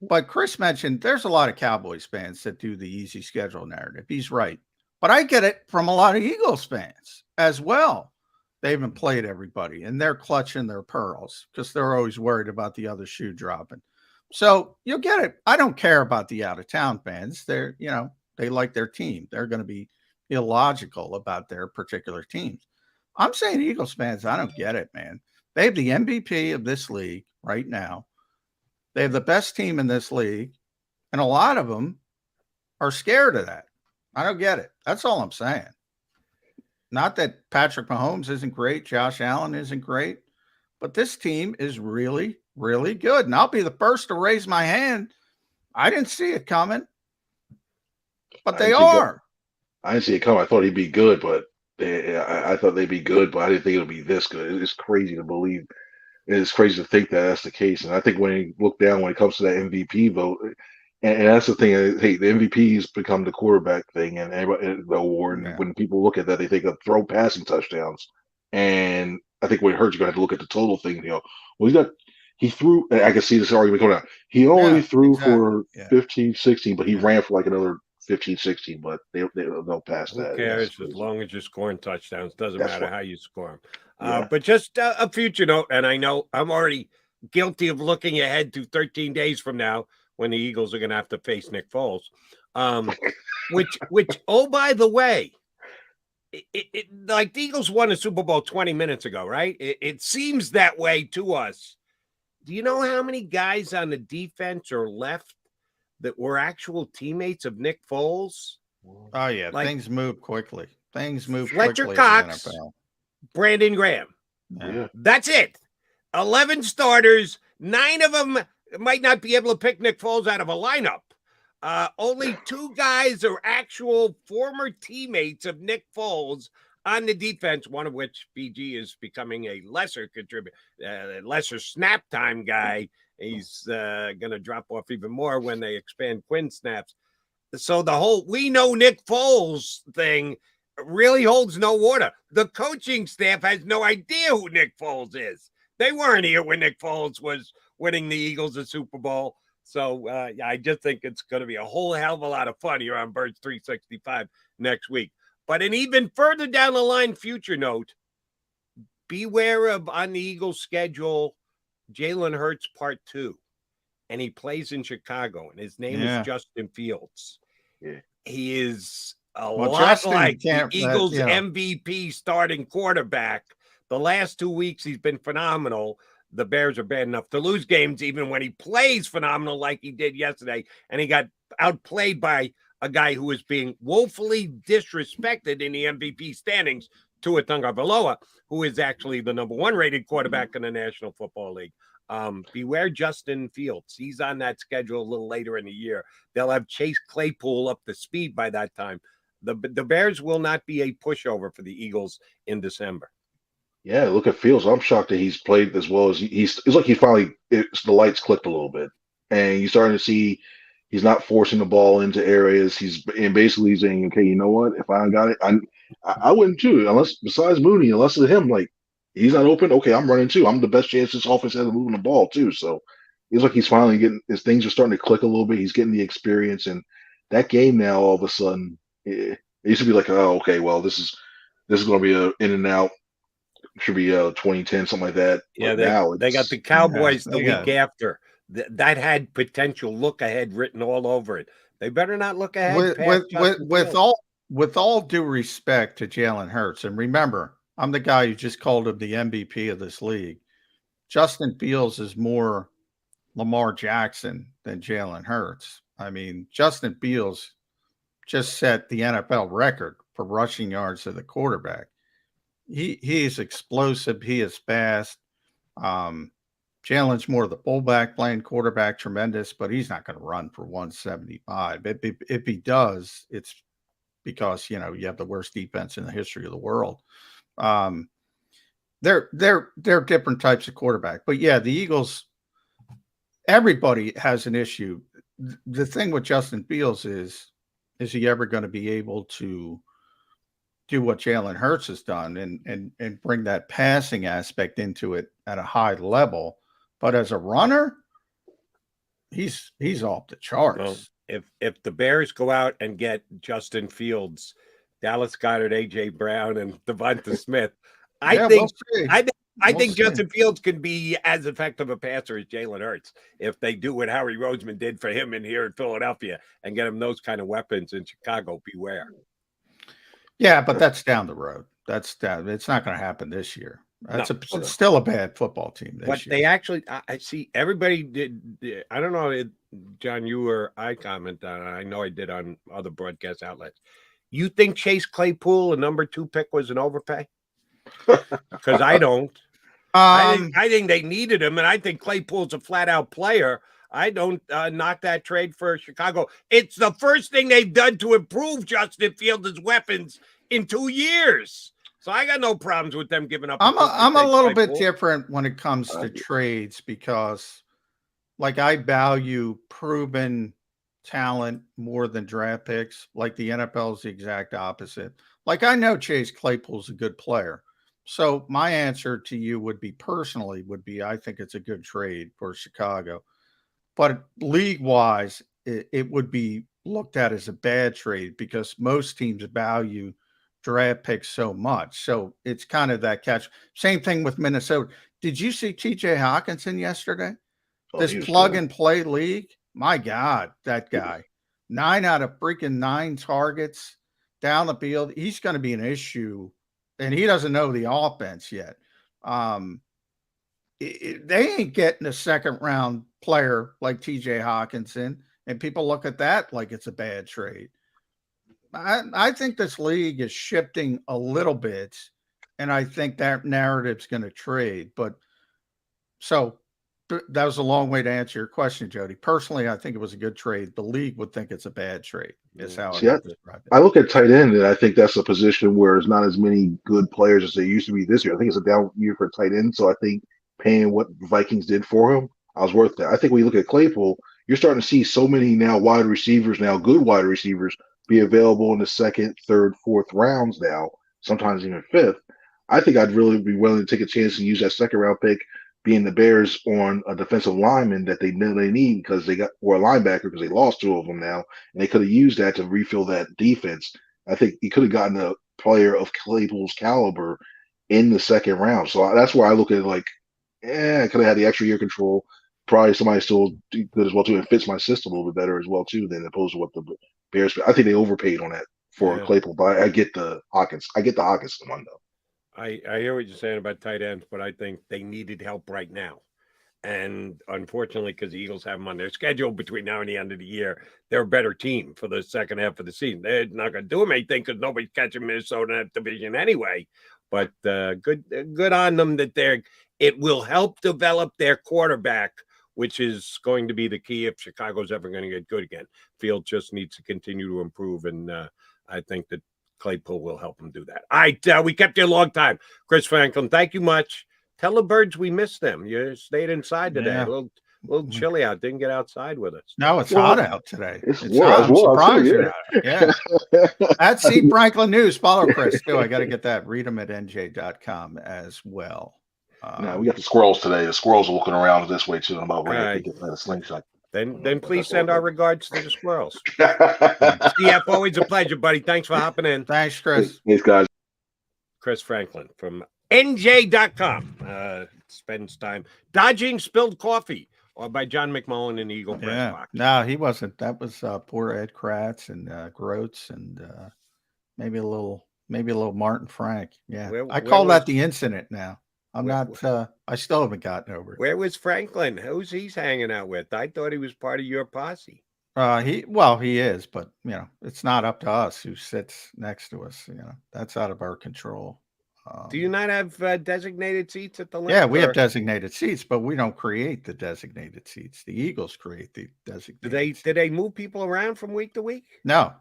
S5: But Chris mentioned there's a lot of Cowboys fans that do the easy schedule narrative. He's right. But I get it from a lot of Eagles fans as well. They haven't played everybody, and they're clutching their pearls because they're always worried about the other shoe dropping. So you'll get it. I don't care about the out-of-town fans. They're, they like their team. They're going to be illogical about their particular teams. I'm saying Eagles fans, I don't get it, man. They have the MVP of this league right now. They have the best team in this league, and a lot of them are scared of that. I don't get it. That's all I'm saying. Not that Patrick Mahomes isn't great, Josh Allen isn't great, but this team is really, really good. And I'll be the first to raise my hand. I didn't see it coming, but they are.
S10: I didn't see it coming. I thought he'd be good, but I thought they'd be good, but I didn't think it would be this good. It's crazy to believe. It's crazy to think that that's the case. And I think when you look down, when it comes to that MVP vote, and that's the thing. Hey, the MVP has become the quarterback thing, and everybody, the award. And when people look at that, they think of throw passing touchdowns. And I think when it hurts, you're going to have to look at the total thing. He threw. I can see this argument going on. He only threw for 15, 16, but he ran for like another 15, 16. But they'll pass that.
S4: Who cares as long as you're scoring touchdowns? Doesn't matter how you score them. But just a future note, and I know I'm already guilty of looking ahead to 13 days from now, when the Eagles are going to have to face Nick Foles, which oh, by the way, like the Eagles won a Super Bowl 20 minutes ago, right? It seems that way to us. Do you know how many guys on the defense are left that were actual teammates of Nick Foles?
S5: Oh, yeah. Like, things move quickly.
S4: Fletcher Cox, Brandon Graham.
S10: Yeah.
S4: That's it. 11 starters, 9 of them might not be able to pick Nick Foles out of a lineup. Only 2 guys are actual former teammates of Nick Foles on the defense, one of which BG is becoming a lesser contributor, lesser snap time guy. He's going to drop off even more when they expand Quinn snaps. So the whole we know Nick Foles thing really holds no water. The coaching staff has no idea who Nick Foles is. They weren't here when Nick Foles was winning the Eagles a Super Bowl. So I just think it's going to be a whole hell of a lot of fun here on Birds 365 next week. But an even further down the line future note, beware of on the Eagles schedule, Jalen Hurts Part 2. And he plays in Chicago, and his name is Justin Fields.
S10: Yeah.
S4: He is a lot like the Eagles MVP starting quarterback. The last 2 weeks, he's been phenomenal. The Bears are bad enough to lose games even when he plays phenomenal like he did yesterday. And he got outplayed by a guy who is being woefully disrespected in the MVP standings, Tua Tagovailoa, who is actually the number 1 rated quarterback in the National Football League. Beware Justin Fields. He's on that schedule a little later in the year. They'll have Chase Claypool up to speed by that time. The Bears will not be a pushover for the Eagles in December.
S10: Yeah, look at Fields. I'm shocked that he's played as well as it's like he finally the lights clicked a little bit, and you're starting to see he's not forcing the ball into areas. He's basically saying, okay, you know what? If I got it, I wouldn't too. Unless besides Mooney, unless it's him, like he's not open. Okay, I'm running too. I'm the best chance this offense has of moving the ball too. So it's like he's finally getting his things are starting to click a little bit. He's getting the experience, and that game now all of a sudden it used to be like, oh, okay, well this is going to be a in and out. Should be 2010, something like that.
S4: Yeah, they got the Cowboys the week after. That had potential look ahead written all over it. They better not look ahead.
S5: With all with all due respect to Jalen Hurts, and remember, I'm the guy who just called him the MVP of this league. Justin Fields is more Lamar Jackson than Jalen Hurts. I mean, Justin Fields just set the NFL record for rushing yards to the quarterback. He is explosive. He is fast. Jalen's more the fullback playing quarterback, tremendous, but he's not going to run for 175. If he does, it's because, you have the worst defense in the history of the world. They're different types of quarterback. But yeah, the Eagles, everybody has an issue. The thing with Justin Fields is he ever going to be able to do what Jalen Hurts has done and bring that passing aspect into it at a high level? But as a runner, he's off the charts.
S4: Well, if the Bears go out and get Justin Fields, Dallas Goedert, AJ Brown, and Devonta Smith, I think Justin Fields can be as effective a passer as Jalen Hurts if they do what Howie Roseman did for him in here in Philadelphia and get him those kind of weapons in Chicago. Beware.
S5: Yeah, but that's down the road. It's not going to happen this year. It's still a bad football team this
S4: but
S5: year.
S4: They actually, I see everybody did. I don't know, John, you or I comment on it. I know I did on other broadcast outlets. You think Chase Claypool, a number 2 pick, was an overpay? Because I don't. I think they needed him, and I think Claypool's a flat out player. I don't knock that trade for Chicago. It's the first thing they've done to improve Justin Fields' weapons in 2 years. So I got no problems with them giving up.
S5: I'm a little bit different when it comes to trades because, like, I value proven talent more than draft picks. Like the NFL is the exact opposite. Like, I know Chase Claypool's a good player. So my answer to you would be I think it's a good trade for Chicago. But league-wise, it would be looked at as a bad trade because most teams value draft picks so much. So it's kind of that catch. Same thing with Minnesota. Did you see TJ Hawkinson yesterday? This plug-and-play league? My God, that guy. 9 out of freaking 9 targets down the field. He's going to be an issue, and he doesn't know the offense yet. They ain't getting a second-round player like TJ Hawkinson, and people look at that like it's a bad trade. I think this league is shifting a little bit, and I think that narrative's going to trade. But so that was a long way to answer your question, Jody. Personally, I think it was a good trade. The league would think it's a bad trade. Is how I describe it.
S10: I look at tight end, and I think that's a position where there's not as many good players as there used to be this year. I think it's a down year for tight end, so I think paying what Vikings did for him, I was worth that. I think when you look at Claypool, you're starting to see so many now wide receivers, good wide receivers, be available in the 2nd, 3rd, 4th rounds now, sometimes even 5th. I think I'd really be willing to take a chance and use that 2nd-round pick, being the Bears, on a defensive lineman that they know they need because they got, or a linebacker because they lost 2 of them now, and they could have used that to refill that defense. I think he could have gotten a player of Claypool's caliber in the 2nd round. So that's where I look at it like, I could have had the extra year control. Probably somebody still good as well too, and fits my system a little bit better as well too than opposed to what the Bears. I think they overpaid on that for Claypool, but I get the Hawkinson one though.
S4: I hear what you're saying about tight ends, but I think they needed help right now. And unfortunately, because the Eagles have them on their schedule between now and the end of the year, they're a better team for the second half of the season. They're not going to do them anything because nobody's catching Minnesota in that division anyway. But good on them that it will help develop their quarterback, which is going to be the key if Chicago's ever going to get good again. Field just needs to continue to improve, and I think that Claypool will help him do that. All right, we kept you a long time. Chris Franklin, thank you much. Tell the birds we missed them. You stayed inside today.
S5: Yeah.
S4: A little chilly out. Didn't get outside with us.
S5: No, it's hot out today.
S10: It's
S5: hot. I'm surprised.
S10: Too,
S5: yeah. At C. Franklin News. Follow Chris, too. I got to get that. Read him at nj.com as well.
S10: No, we got the squirrels today. The squirrels are looking around this way, too. I'm about ready to get a slingshot.
S4: Then please send our regards to the squirrels. CF, always a pleasure, buddy. Thanks for hopping in.
S5: Thanks, Chris.
S10: Thanks, guys.
S4: Chris Franklin from NJ.com spends time dodging spilled coffee, or by John McMullen in the Eagle Press Box.
S5: No, he wasn't. That was poor Ed Kratz and Groats and maybe a little Martin Frank. Yeah,
S4: Where
S5: I call
S4: was-
S5: that the incident now. I'm not. I still haven't gotten over it.
S4: Where was Franklin? Who's he's hanging out with? I thought he was part of your posse.
S5: He is, but it's not up to us who sits next to us. That's out of our control.
S4: Do you not have designated seats at the link?
S5: Yeah, we have designated seats, but we don't create the designated seats. The Eagles create the designated.
S4: Do they move people around from week to week?
S5: No.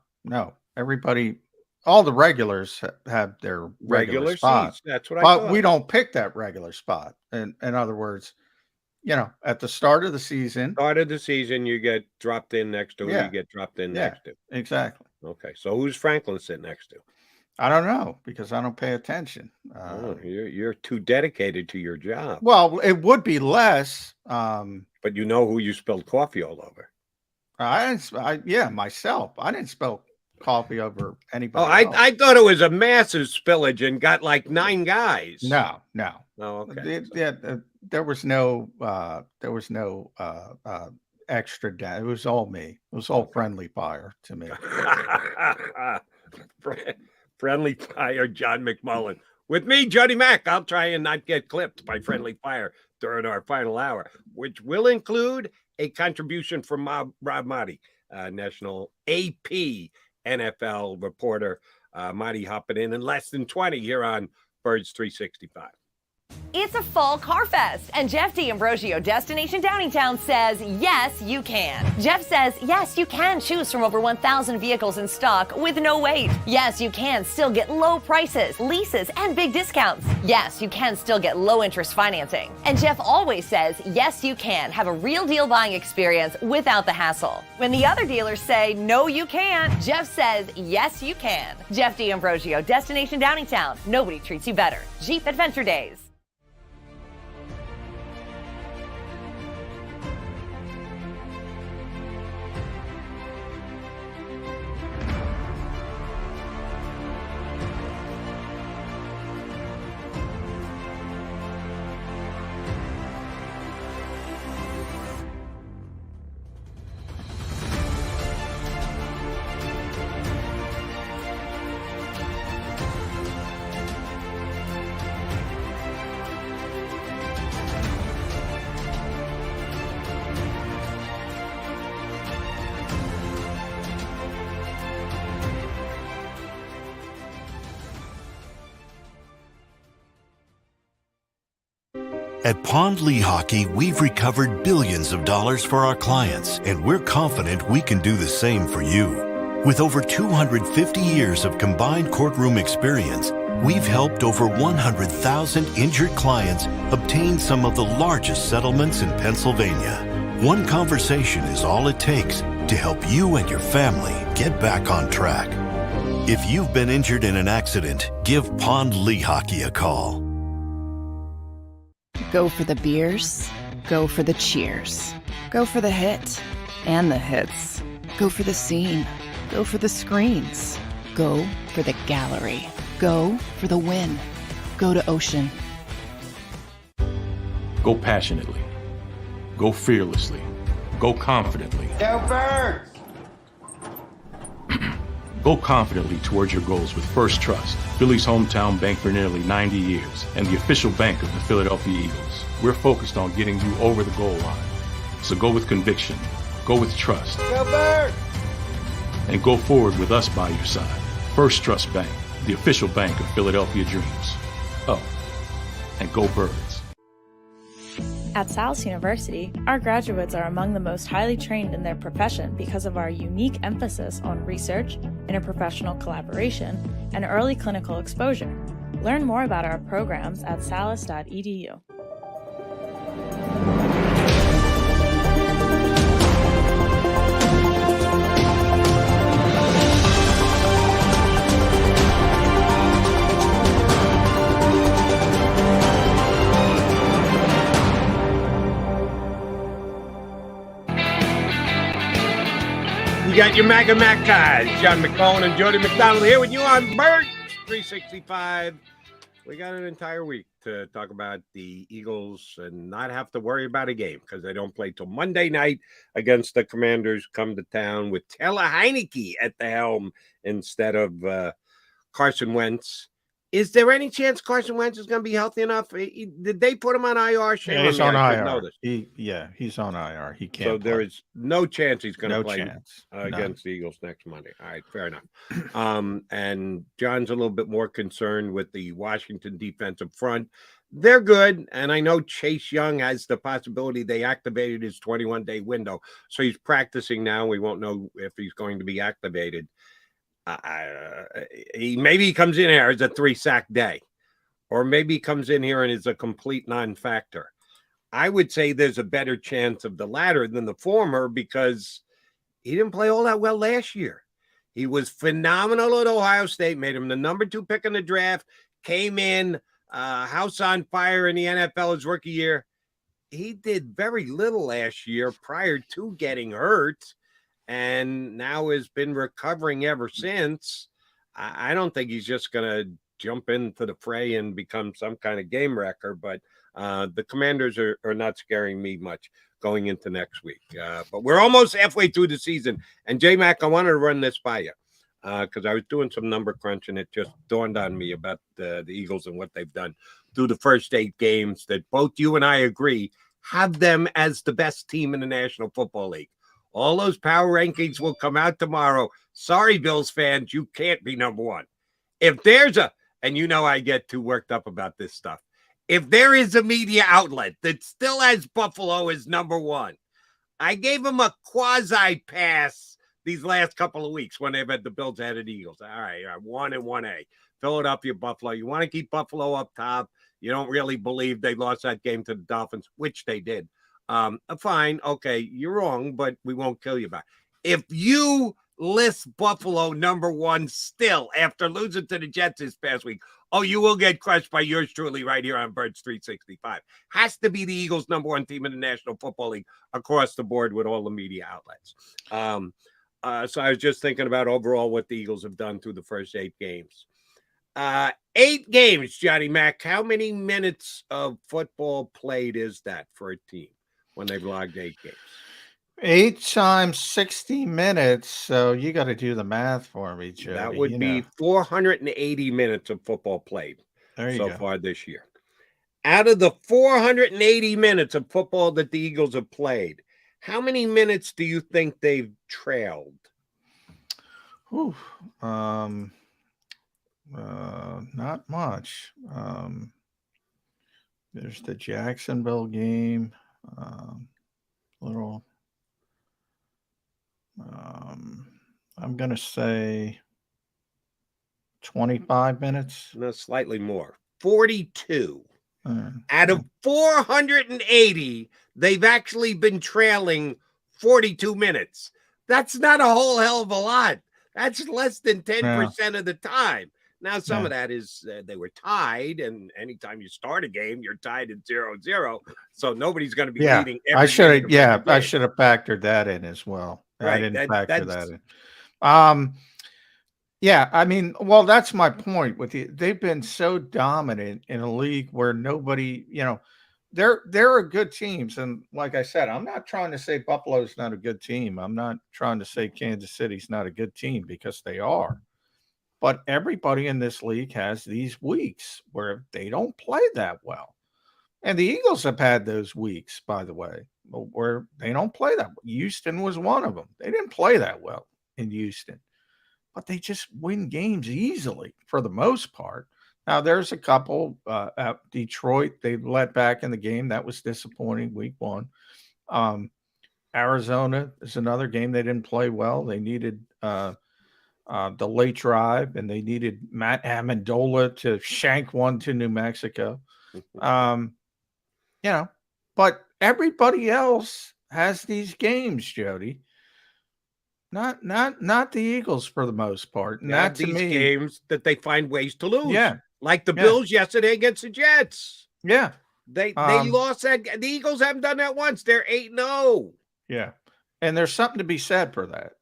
S5: Everybody, all the regulars have their regular spot.
S4: Seats. That's what I thought.
S5: But we don't pick that regular spot. In other words, at the start of the season.
S4: You get dropped in next to.
S5: Yeah.
S4: You get dropped in next to.
S5: Exactly.
S4: Okay, so who's Franklin sitting next to?
S5: I don't know because I don't pay attention.
S4: You're too dedicated to your job.
S5: Well, it would be less.
S4: But you know who you spilled coffee all over.
S5: Myself. I didn't spill coffee over anybody.
S4: Oh, I thought it was a massive spillage and got like 9 guys.
S5: No.
S4: Oh, okay.
S5: There was no extra. It was all me. It was all friendly fire to me.
S4: Friendly fire, John McMullen. With me, Jody Mack. I'll try and not get clipped by friendly fire during our final hour, which will include a contribution from Rob Motti, national AP NFL reporter. Motti hopping in less than 20 here on Birds 365.
S11: It's a fall car fest, and Jeff D'Ambrosio, Destination Downingtown, says, yes, you can. Jeff says, yes, you can choose from over 1,000 vehicles in stock with no wait. Yes, you can still get low prices, leases, and big discounts. Yes, you can still get low interest financing. And Jeff always says, yes, you can have a real deal buying experience without the hassle. When the other dealers say, no, you can't, Jeff says, yes, you can. Jeff D'Ambrosio, Destination Downingtown. Nobody treats you better. Jeep Adventure Days.
S9: At Pond Lehocky, we've recovered billions of dollars for our clients, and we're confident we can do the same for you. With over 250 years of combined courtroom experience, we've helped over 100,000 injured clients obtain some of the largest settlements in Pennsylvania. One conversation is all it takes to help you and your family get back on track. If you've been injured in an accident, give Pond Lehocky a call.
S6: Go for the beers, go for the cheers, go for the hit and the hits, go for the scene, go for the screens, go for the gallery, go for the win, go to Ocean.
S12: Go passionately, go fearlessly, go confidently.
S2: Go Birds!
S12: Go confidently towards your goals with First Trust, Philly's hometown bank for nearly 90 years and the official bank of the Philadelphia Eagles. We're focused on getting you over the goal line. So go with conviction, go with trust,
S2: Go Birds!
S12: and go forward with us by your side. First Trust Bank, the official bank of Philadelphia dreams. Oh, and go Birds.
S13: At Salus University, our graduates are among the most highly trained in their profession because of our unique emphasis on research, interprofessional collaboration, and early clinical exposure. Learn more about our programs at salus.edu.
S4: You got your Mac and Mac guys, John McMullen and Jody McDonald here with you on Birds 365. We got an entire week to talk about the Eagles and not have to worry about a game because they don't play till Monday night against the Commanders. Come to town with Taylor Heineke at the helm instead of Carson Wentz. Is there any chance Carson Wentz is going to be healthy enough? Did they put him on IR? Shame
S5: he's
S4: on me,
S5: on
S4: I should know
S5: IR.
S4: this.
S5: He's on IR. He can't.
S4: So there
S5: play.
S4: is no chance he's going to
S5: No
S4: play
S5: chance.
S4: against the Eagles next Monday. All right, fair enough. And John's a little bit more concerned with the Washington defensive front. They're good, and I know Chase Young has the possibility they activated his 21-day window, so he's practicing now. We won't know if he's going to be activated. Maybe he comes in here as a 3-sack day, or maybe he comes in here and is a complete non-factor. I would say there's a better chance of the latter than the former because he didn't play all that well last year. He was phenomenal at Ohio State, made him the number 2 pick in the draft, came in house on fire in the NFL his rookie year. He did very little last year prior to getting hurt, and now has been recovering ever since. I don't think he's just going to jump into the fray and become some kind of game wrecker, but the Commanders are not scaring me much going into next week. But we're almost halfway through the season. And J-Mac, I wanted to run this by you because I was doing some number crunch and it just dawned on me about the Eagles and what they've done through the first 8 games that both you and I agree have them as the best team in the National Football League. All those power rankings will come out tomorrow. Sorry, Bills fans, you can't be number 1. If there's and you know I get too worked up about this stuff. If there is a media outlet that still has Buffalo as number 1, I gave them a quasi pass these last couple of weeks when they've had the Bills ahead of the Eagles. All right, 1 and 1A. Philadelphia, Buffalo. You want to keep Buffalo up top. You don't really believe they lost that game to the Dolphins, which they did. Fine. Okay, you're wrong, but we won't kill you about it. If you list Buffalo number 1 still after losing to the Jets this past week, you will get crushed by yours truly right here on Birds 365. Has to be the Eagles number 1 team in the National Football League across the board with all the media outlets. So I was just thinking about overall what the Eagles have done through the first 8 games. 8 games, Johnny Mac. How many minutes of football played is that for a team when they've logged 8 games?
S5: 8 times 60 minutes. So you got to do the math for me, Joe.
S4: That would be 480 minutes of football played so far this year. Out of the 480 minutes of football that the Eagles have played, how many minutes do you think they've trailed?
S5: Not much. There's the Jacksonville game. I'm going to say 25 minutes.
S4: No, slightly more. 42. Out of 480, they've actually been trailing 42 minutes. That's not a whole hell of a lot. That's less than 10% of the time. Now, some of that is they were tied, and anytime you start a game, you're tied at 0-0. So nobody's going to be leading.
S5: I should have factored that in as well.
S4: Right.
S5: I didn't factor that in. Yeah, I mean, well, that's my point with you. They've been so dominant in a league where nobody, they're a good teams. And like I said, I'm not trying to say Buffalo's not a good team. I'm not trying to say Kansas City's not a good team because they are. But everybody in this league has these weeks where they don't play that well. And the Eagles have had those weeks, by the way, where they don't play that well. Houston was one of them. They didn't play that well in Houston. But they just win games easily for the most part. Now, there's a couple at Detroit. They let back in the game. That was disappointing, week 1. Arizona is another game they didn't play well. They needed the late drive, and they needed Matt Amendola to shank one to New Mexico. But everybody else has these games, Jody. Not the Eagles for the most part. And that to me,
S4: games that they find ways to lose.
S5: Yeah.
S4: Like the Bills yesterday against the Jets.
S5: Yeah.
S4: They lost that. The Eagles haven't done that once. They're 8-0.
S5: Yeah. And there's something to be said for that.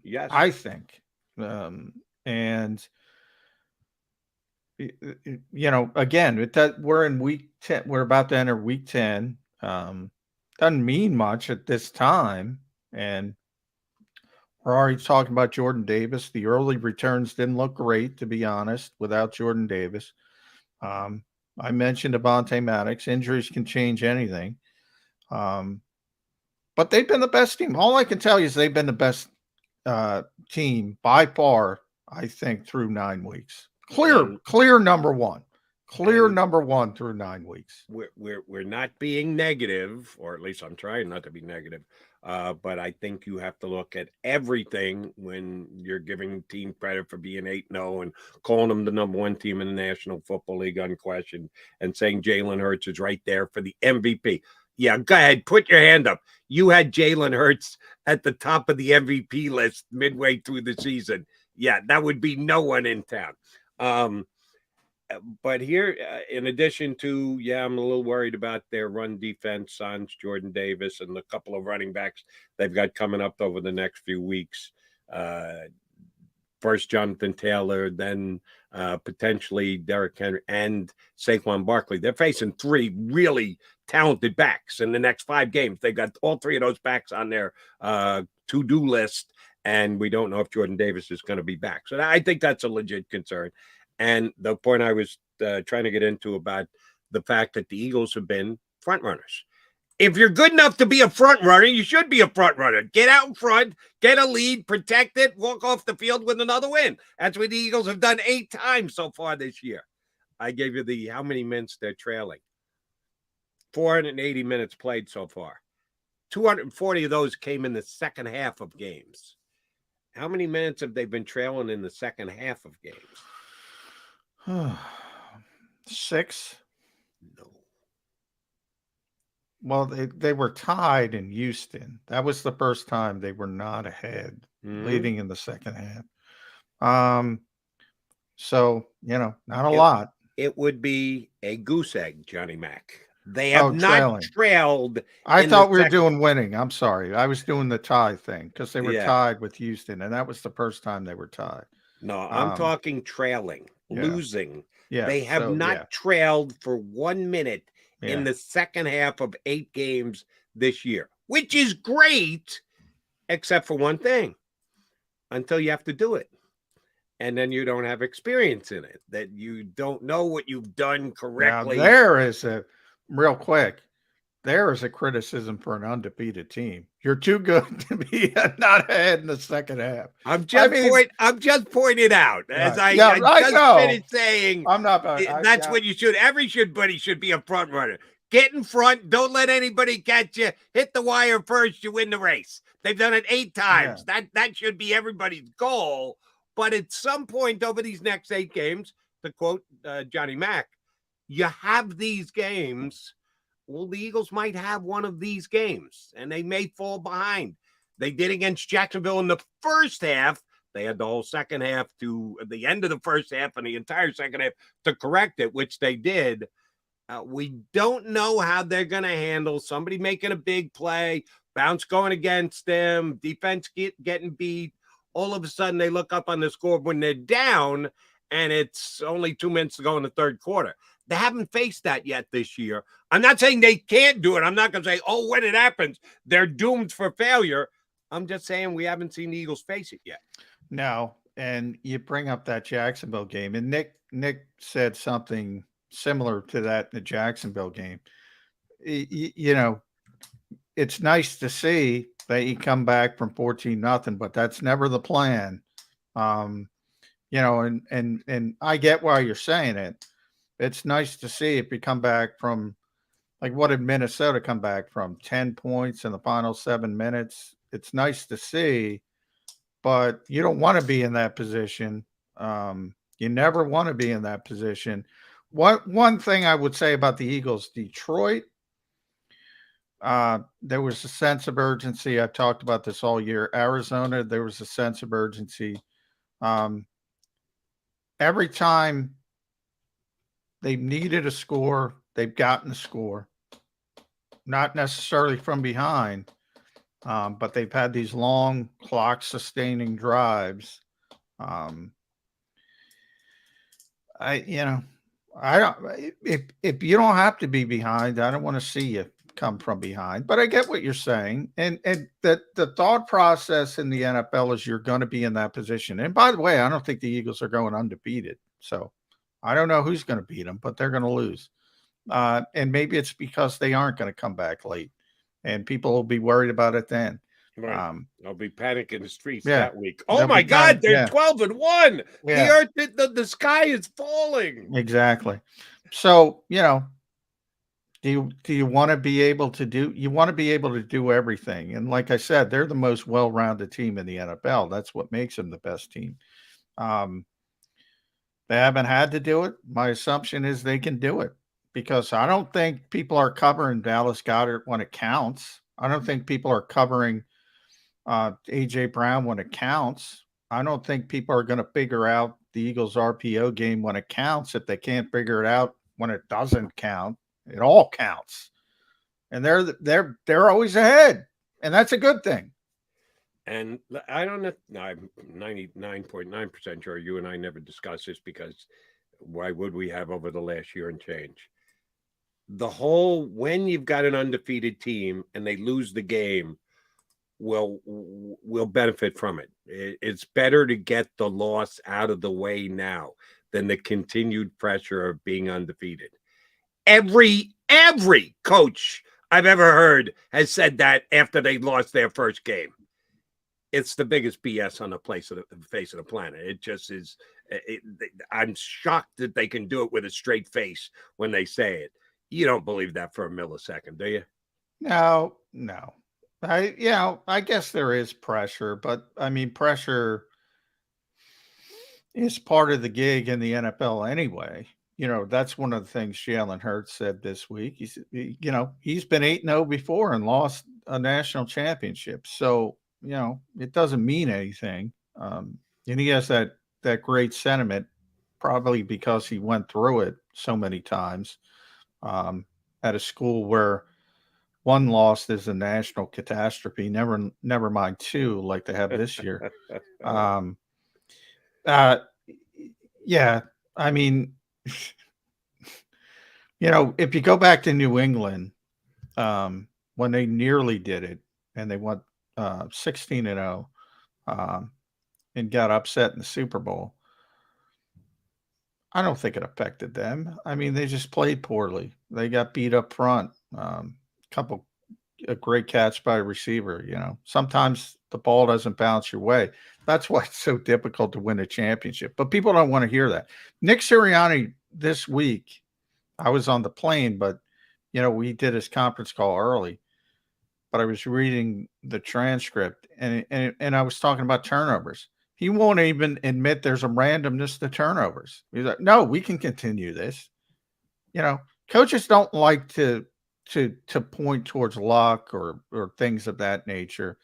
S4: Yes.
S5: I think. And again, we're in week 10. We're about to enter week 10. Doesn't mean much at this time. And We're already talking about Jordan Davis. The early returns didn't look great, to be honest, without Jordan Davis. I mentioned Avonte Maddox. Injuries can change anything. But they've been the best team. All I can tell you is they've been the best team by far, I think, through 9 weeks. Clear number one. Clear number one through 9 weeks.
S4: We're not being negative, or at least I'm trying not to be negative. But I think you have to look at everything when you're giving team credit for being 8-0 and calling them the number 1 team in the National Football League unquestioned, and saying Jalen Hurts is right there for the MVP. Yeah, go ahead, put your hand up. You had Jalen Hurts at the top of the MVP list midway through the season. Yeah, that would be no one in town. But here, in addition to, I'm a little worried about their run defense, Sans, Jordan Davis, and the couple of running backs they've got coming up over the next few weeks. First Jonathan Taylor, then potentially Derrick Henry and Saquon Barkley. They're facing 3 really talented backs in the next 5 games. They've got all 3 of those backs on their to-do list, and we don't know if Jordan Davis is going to be back. So I think that's a legit concern. And the point I was trying to get into about the fact that the Eagles have been front runners. If you're good enough to be a front runner, you should be a front runner. Get out in front, get a lead, protect it, walk off the field with another win. That's what the Eagles have done 8 times so far this year. I gave you how many minutes they're trailing. 480 minutes played so far. 240 of those came in the second half of games. How many minutes have they been trailing in the second half of games?
S5: 6.
S4: No.
S5: Well, they were tied in Houston. That was the first time they were not ahead, leading in the second half. So, not a lot.
S4: It would be a goose egg, Johnny Mac. They have not trailed.
S5: I thought we were doing winning. I'm sorry. I was doing the tie thing because they were tied with Houston, and that was the first time they were tied.
S4: No, I'm talking trailing, losing.
S5: Yeah,
S4: they have not trailed for 1 minute in the second half of 8 games this year, which is great, except for one thing, until you have to do it. And then you don't have experience in it, that you don't know what you've done correctly.
S5: Now, there is real quick, there is a criticism for an undefeated team. You're too good to be not ahead in the second half.
S4: I'm just pointing out, as I just finished saying, that's what you should. Everybody should be a front runner. Get in front. Don't let anybody catch you. Hit the wire first. You win the race. They've done it 8 times.
S5: Yeah.
S4: That should be everybody's goal. But at some point over these next 8 games, to quote Johnny Mac, you have these games. Well, the Eagles might have one of these games, and they may fall behind. They did against Jacksonville in the first half. They had the whole second half to the end of the first half and the entire second half to correct it, which they did. We don't know how they're going to handle somebody making a big play, bounce going against them, defense getting beat. All of a sudden, they look up on the scoreboard when they're down, and it's only 2 minutes to go in the third quarter. They haven't faced that yet this year. I'm not saying they can't do it. I'm not going to say, when it happens, they're doomed for failure. I'm just saying we haven't seen the Eagles face it yet.
S5: No, and you bring up that Jacksonville game, and Nick said something similar to that in the Jacksonville game. It's nice to see that you come back from 14-0, but that's never the plan. And I get why you're saying it. It's nice to see if you come back from, like, what did Minnesota come back from? 10 points in the final 7 minutes. It's nice to see, but you don't want to be in that position. You never want to be in that position. One thing I would say about the Eagles, Detroit, there was a sense of urgency. I've talked about this all year. Arizona, there was a sense of urgency. Every time they've needed a score, they've gotten a score. Not necessarily from behind, but they've had these long clock-sustaining drives. If you don't have to be behind, I don't want to see you come from behind. But I get what you're saying. And that the thought process in the NFL is you're going to be in that position. And by the way, I don't think the Eagles are going undefeated. So I don't know who's going to beat them, but they're going to lose. And maybe it's because they aren't going to come back late, and people will be worried about it then.
S4: Right. I'll be panicking in the streets
S5: Yeah.
S4: that week. Oh my God, they're 12-1.
S5: Yeah.
S4: The earth, the sky is falling.
S5: Exactly. So, do you want to be able to do everything? And like I said, they're the most well-rounded team in the NFL. That's what makes them the best team. They haven't had to do it. My assumption is they can do it, because I don't think people are covering Dallas Goedert when it counts. I don't think people are covering A.J. Brown when it counts. I don't think people are going to figure out the Eagles RPO game when it counts if they can't figure it out when it doesn't count. It all counts. And they're always ahead, and that's a good thing.
S4: And I don't know. I'm 99.9% sure you and I never discussed this, because why would we have over the last year and change? The whole, when you've got an undefeated team and they lose the game, will benefit from it. It's better to get the loss out of the way now than the continued pressure of being undefeated. Every coach I've ever heard has said that after they lost their first game. It's the biggest BS on the face of the planet. It just is. I'm shocked that they can do it with a straight face when they say it. You don't believe that for a millisecond, do you?
S5: No. I guess there is pressure, but I mean, pressure is part of the gig in the NFL anyway. That's one of the things Jalen Hurts said this week. He's been 8-0 before and lost a national championship. So, it doesn't mean anything. And he has that great sentiment, probably because he went through it so many times at a school where one loss is a national catastrophe, never mind two like they have this year. Yeah, I mean, if you go back to New England, when they nearly did it and they went 16-0 and got upset in the Super Bowl, I don't think it affected them. I mean, they just played poorly. They got beat up front. A great catch by a receiver. Sometimes the ball doesn't bounce your way. That's why it's so difficult to win a championship. But people don't want to hear that. Nick Sirianni this week, I was on the plane, but we did his conference call early. But I was reading the transcript, and I was talking about turnovers. He won't even admit there's a randomness to turnovers. He's like, no, we can continue this. Coaches don't like to point towards luck or things of that nature,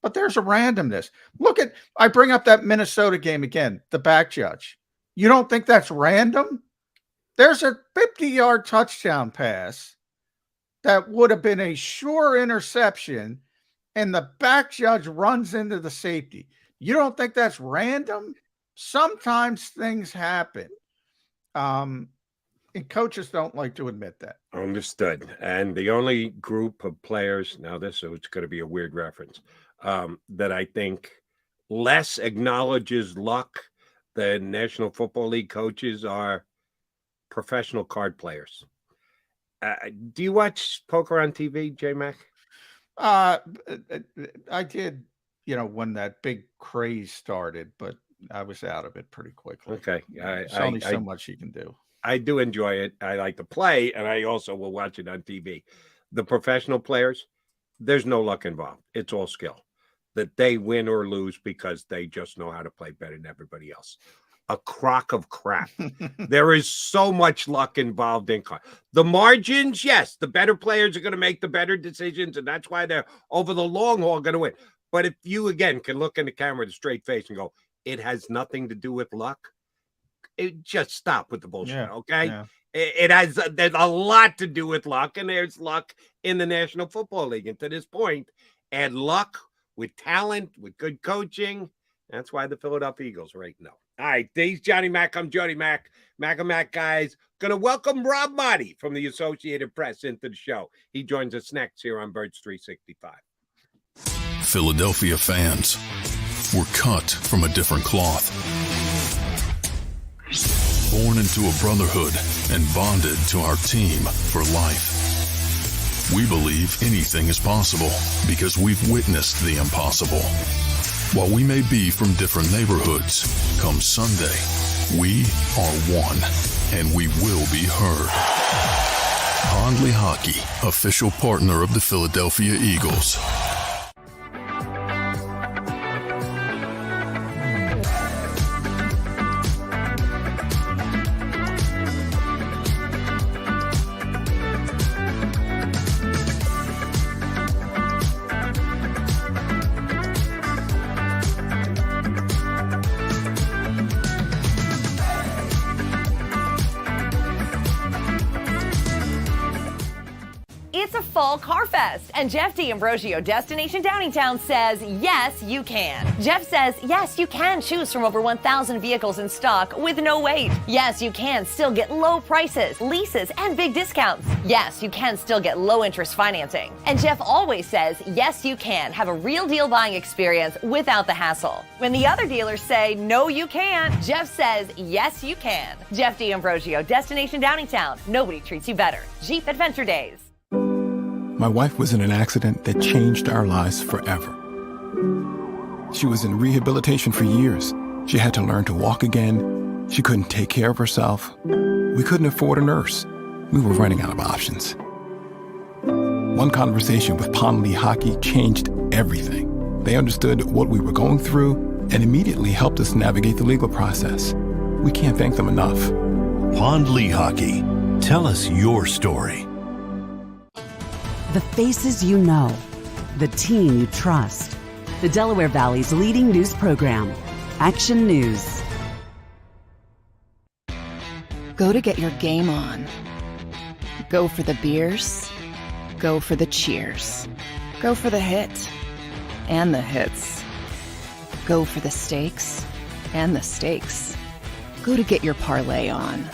S5: but there's a randomness. I bring up that Minnesota game again, the back judge. You don't think that's random? There's a 50-yard touchdown pass that would have been a sure interception, and the back judge runs into the safety. You don't think that's random? Sometimes things happen. And coaches don't like to admit that.
S4: Understood. And the only group of players, now it's going to be a weird reference, that I think less acknowledges luck than National Football League coaches are professional card players. Do you watch poker on TV, J-Mac?
S5: I did, when that big craze started, but I was out of it pretty quickly.
S4: Okay.
S5: There's only so much you can do.
S4: I do enjoy it. I like to play, and I also will watch it on TV. The professional players, there's no luck involved. It's all skill. That they win or lose because they just know how to play better than everybody else. A crock of crap. There is so much luck involved in the margins. Yes, the better players are going to make the better decisions, and that's why they're over the long haul going to win. But if you, again, can look in the camera with a straight face and go, it has nothing to do with luck, just stop with the bullshit, okay? Yeah. There's a lot to do with luck, and there's luck in the National Football League. And to this point, add luck with talent, with good coaching. That's why the Philadelphia Eagles are 8-0. All right, he's Johnny Mac. I'm Jody Mac. Mac and Mac guys. Going to welcome Rob Motti from the Associated Press into the show. He joins us next here on Birds 365.
S8: Philadelphia fans were cut from a different cloth. Born into a brotherhood and bonded to our team for life. We believe anything is possible because we've witnessed the impossible. While we may be from different neighborhoods, come Sunday, we are one, and we will be heard. Pondley Hockey, official partner of the Philadelphia Eagles.
S11: It's a fall car fest, and Jeff D'Ambrosio, Destination Downingtown, says, yes, you can. Jeff says, yes, you can choose from over 1,000 vehicles in stock with no wait. Yes, you can still get low prices, leases, and big discounts. Yes, you can still get low interest financing. And Jeff always says, yes, you can have a real deal buying experience without the hassle. When the other dealers say, no, you can't, Jeff says, yes, you can. Jeff D'Ambrosio, Destination Downingtown. Nobody treats you better. Jeep Adventure Days.
S14: My wife was in an accident that changed our lives forever. She was in rehabilitation for years. She had to learn to walk again. She couldn't take care of herself. We couldn't afford a nurse. We were running out of options. One conversation with Pondley Hockey changed everything. They understood what we were going through and immediately helped us navigate the legal process. We can't thank them enough.
S9: Pondley Hockey. Tell us your story.
S15: The faces you know, the team you trust. The Delaware Valley's leading news program, Action News.
S6: Go to get your game on. Go for the beers. Go for the cheers. Go for the hit and the hits. Go for the stakes and the stakes. Go to get your parlay on.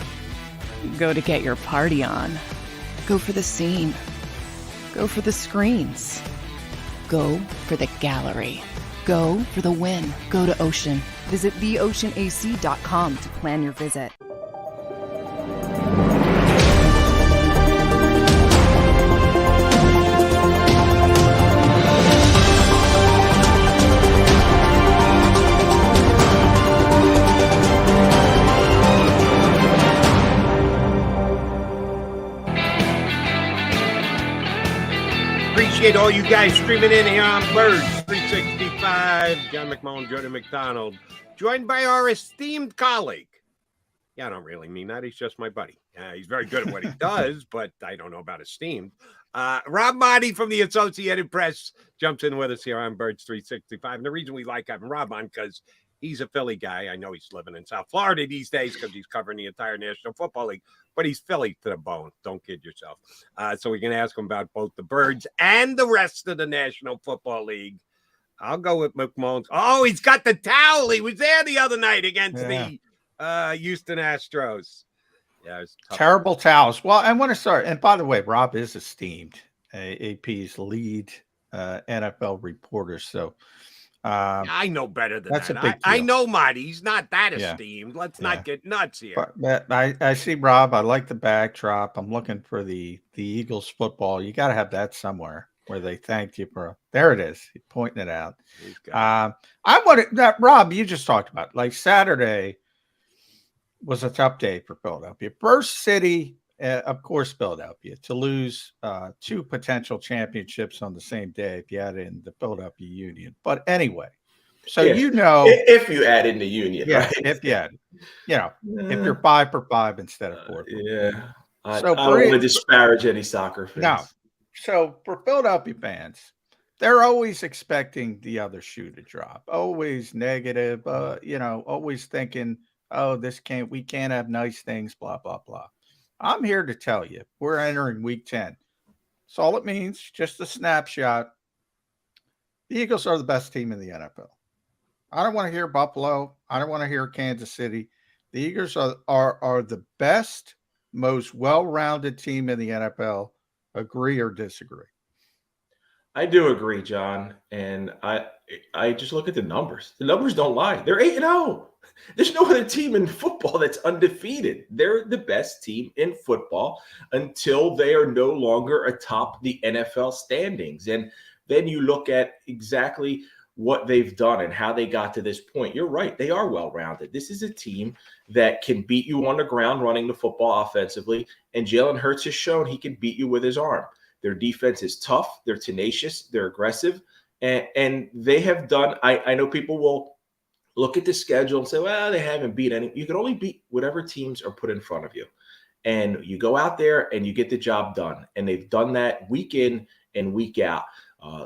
S6: Go to get your party on. Go for the scene. Go for the screens. Go for the gallery. Go for the win. Go to Ocean. Visit theoceanac.com to plan your visit.
S4: Appreciate all you guys streaming in here on Birds 365. John McMullen, Jody McDonald, joined by our esteemed colleague. Yeah, I don't really mean that. He's just my buddy. He's very good at what he does, but I don't know about esteemed. Rob Motti from the Associated Press jumps in with us here on Birds 365. And the reason we like having Rob on, because he's a Philly guy. I know he's living in South Florida these days because he's covering the entire National Football League, but he's Philly to the bone. Don't kid yourself. So we can ask him about both the Birds and the rest of the National Football League. I'll go with McMullen. Oh, he's got the towel. He was there the other night against the Houston Astros. Yeah,
S5: terrible towels. Well, I want to start. And by the way, Rob is esteemed, AP's lead NFL reporter. So
S4: I know better than
S5: that's
S4: that.
S5: A big deal.
S4: I know Marty. He's not that esteemed. Let's not get nuts here.
S5: But I see Rob. I like the backdrop. I'm looking for the Eagles football. You got to have that somewhere where they thanked you for. There it is. He's pointing it out. I wanted that. Rob, you just talked about like Saturday was a tough day for Philadelphia. First city, of course, Philadelphia, to lose two potential championships on the same day if you add in the Philadelphia Union. But anyway, so
S16: if you add in the Union, right?
S5: If you add, if you're 5 for 5 instead of 4.
S16: I don't want to disparage any soccer fans.
S5: No. So for Philadelphia fans, they're always expecting the other shoe to drop. Always negative. Always thinking, oh, we can't have nice things, blah, blah, blah. I'm here to tell you, we're entering week 10. That's all it means, just a snapshot. The Eagles are the best team in the NFL. I don't want to hear Buffalo. I don't want to hear Kansas City. The Eagles are the best, most well-rounded team in the NFL. Agree or disagree?
S16: I do agree, John. And I just look at the numbers. The numbers don't lie. They're 8-0. There's no other team in football that's undefeated. They're the best team in football until they are no longer atop the NFL standings. And then you look at exactly what they've done and how they got to this point. You're right. They are well-rounded. This is a team that can beat you on the ground running the football offensively. And Jalen Hurts has shown he can beat you with his arm. Their defense is tough. They're tenacious. They're aggressive. And they have done – I know people will look at the schedule and say, well, they haven't beat any. You can only beat whatever teams are put in front of you. And you go out there and you get the job done. And they've done that week in and week out.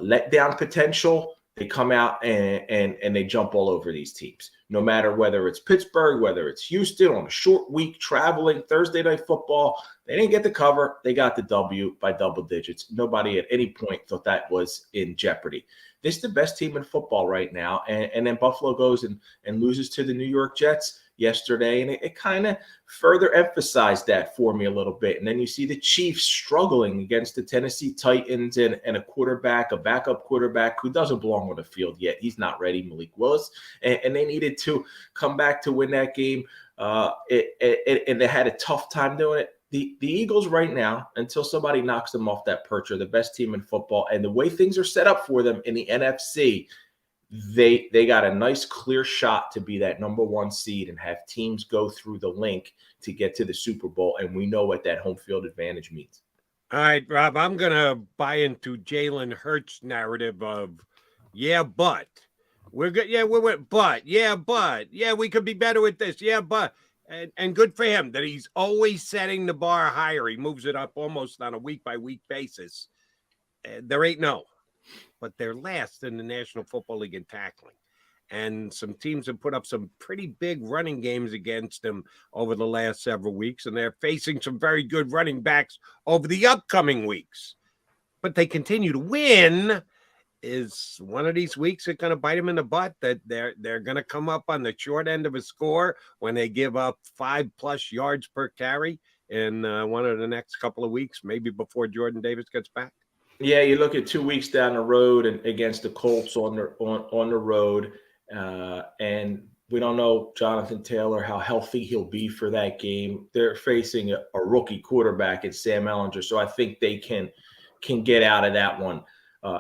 S16: Let down potential, they come out and they jump all over these teams. No matter whether it's Pittsburgh, whether it's Houston on a short week, traveling, Thursday night football, they didn't get the cover. They got the W by double digits. Nobody at any point thought that was in jeopardy. This is the best team in football right now. And then Buffalo goes and loses to the New York Jets yesterday. And it kind of further emphasized that for me a little bit. And then you see the Chiefs struggling against the Tennessee Titans and a backup quarterback who doesn't belong on the field yet. He's not ready, Malik Willis. And they needed to come back to win that game. And they had a tough time doing it. The Eagles right now, until somebody knocks them off that perch, are the best team in football. And the way things are set up for them in the NFC, they got a nice clear shot to be that number one seed and have teams go through the link to get to the Super Bowl. And we know what that home field advantage means.
S4: All right, Rob, I'm going to buy into Jalen Hurts' narrative of, but we're good. We could be better with this. But. And good for him that he's always setting the bar higher. He moves it up almost on a week-by-week basis. They're 8-0, but they're last in the National Football League in tackling. And some teams have put up some pretty big running games against them over the last several weeks, and they're facing some very good running backs over the upcoming weeks. But they continue to win. Is one of these weeks going to bite them in the butt that they're going to come up on the short end of a score when they give up 5+ yards per carry in one of the next couple of weeks, maybe before Jordan Davis gets back?
S16: Yeah, you look at 2 weeks down the road and against the Colts on the road, and we don't know Jonathan Taylor, how healthy he'll be for that game. They're facing a rookie quarterback in Sam Ehlinger, so I think they can get out of that one.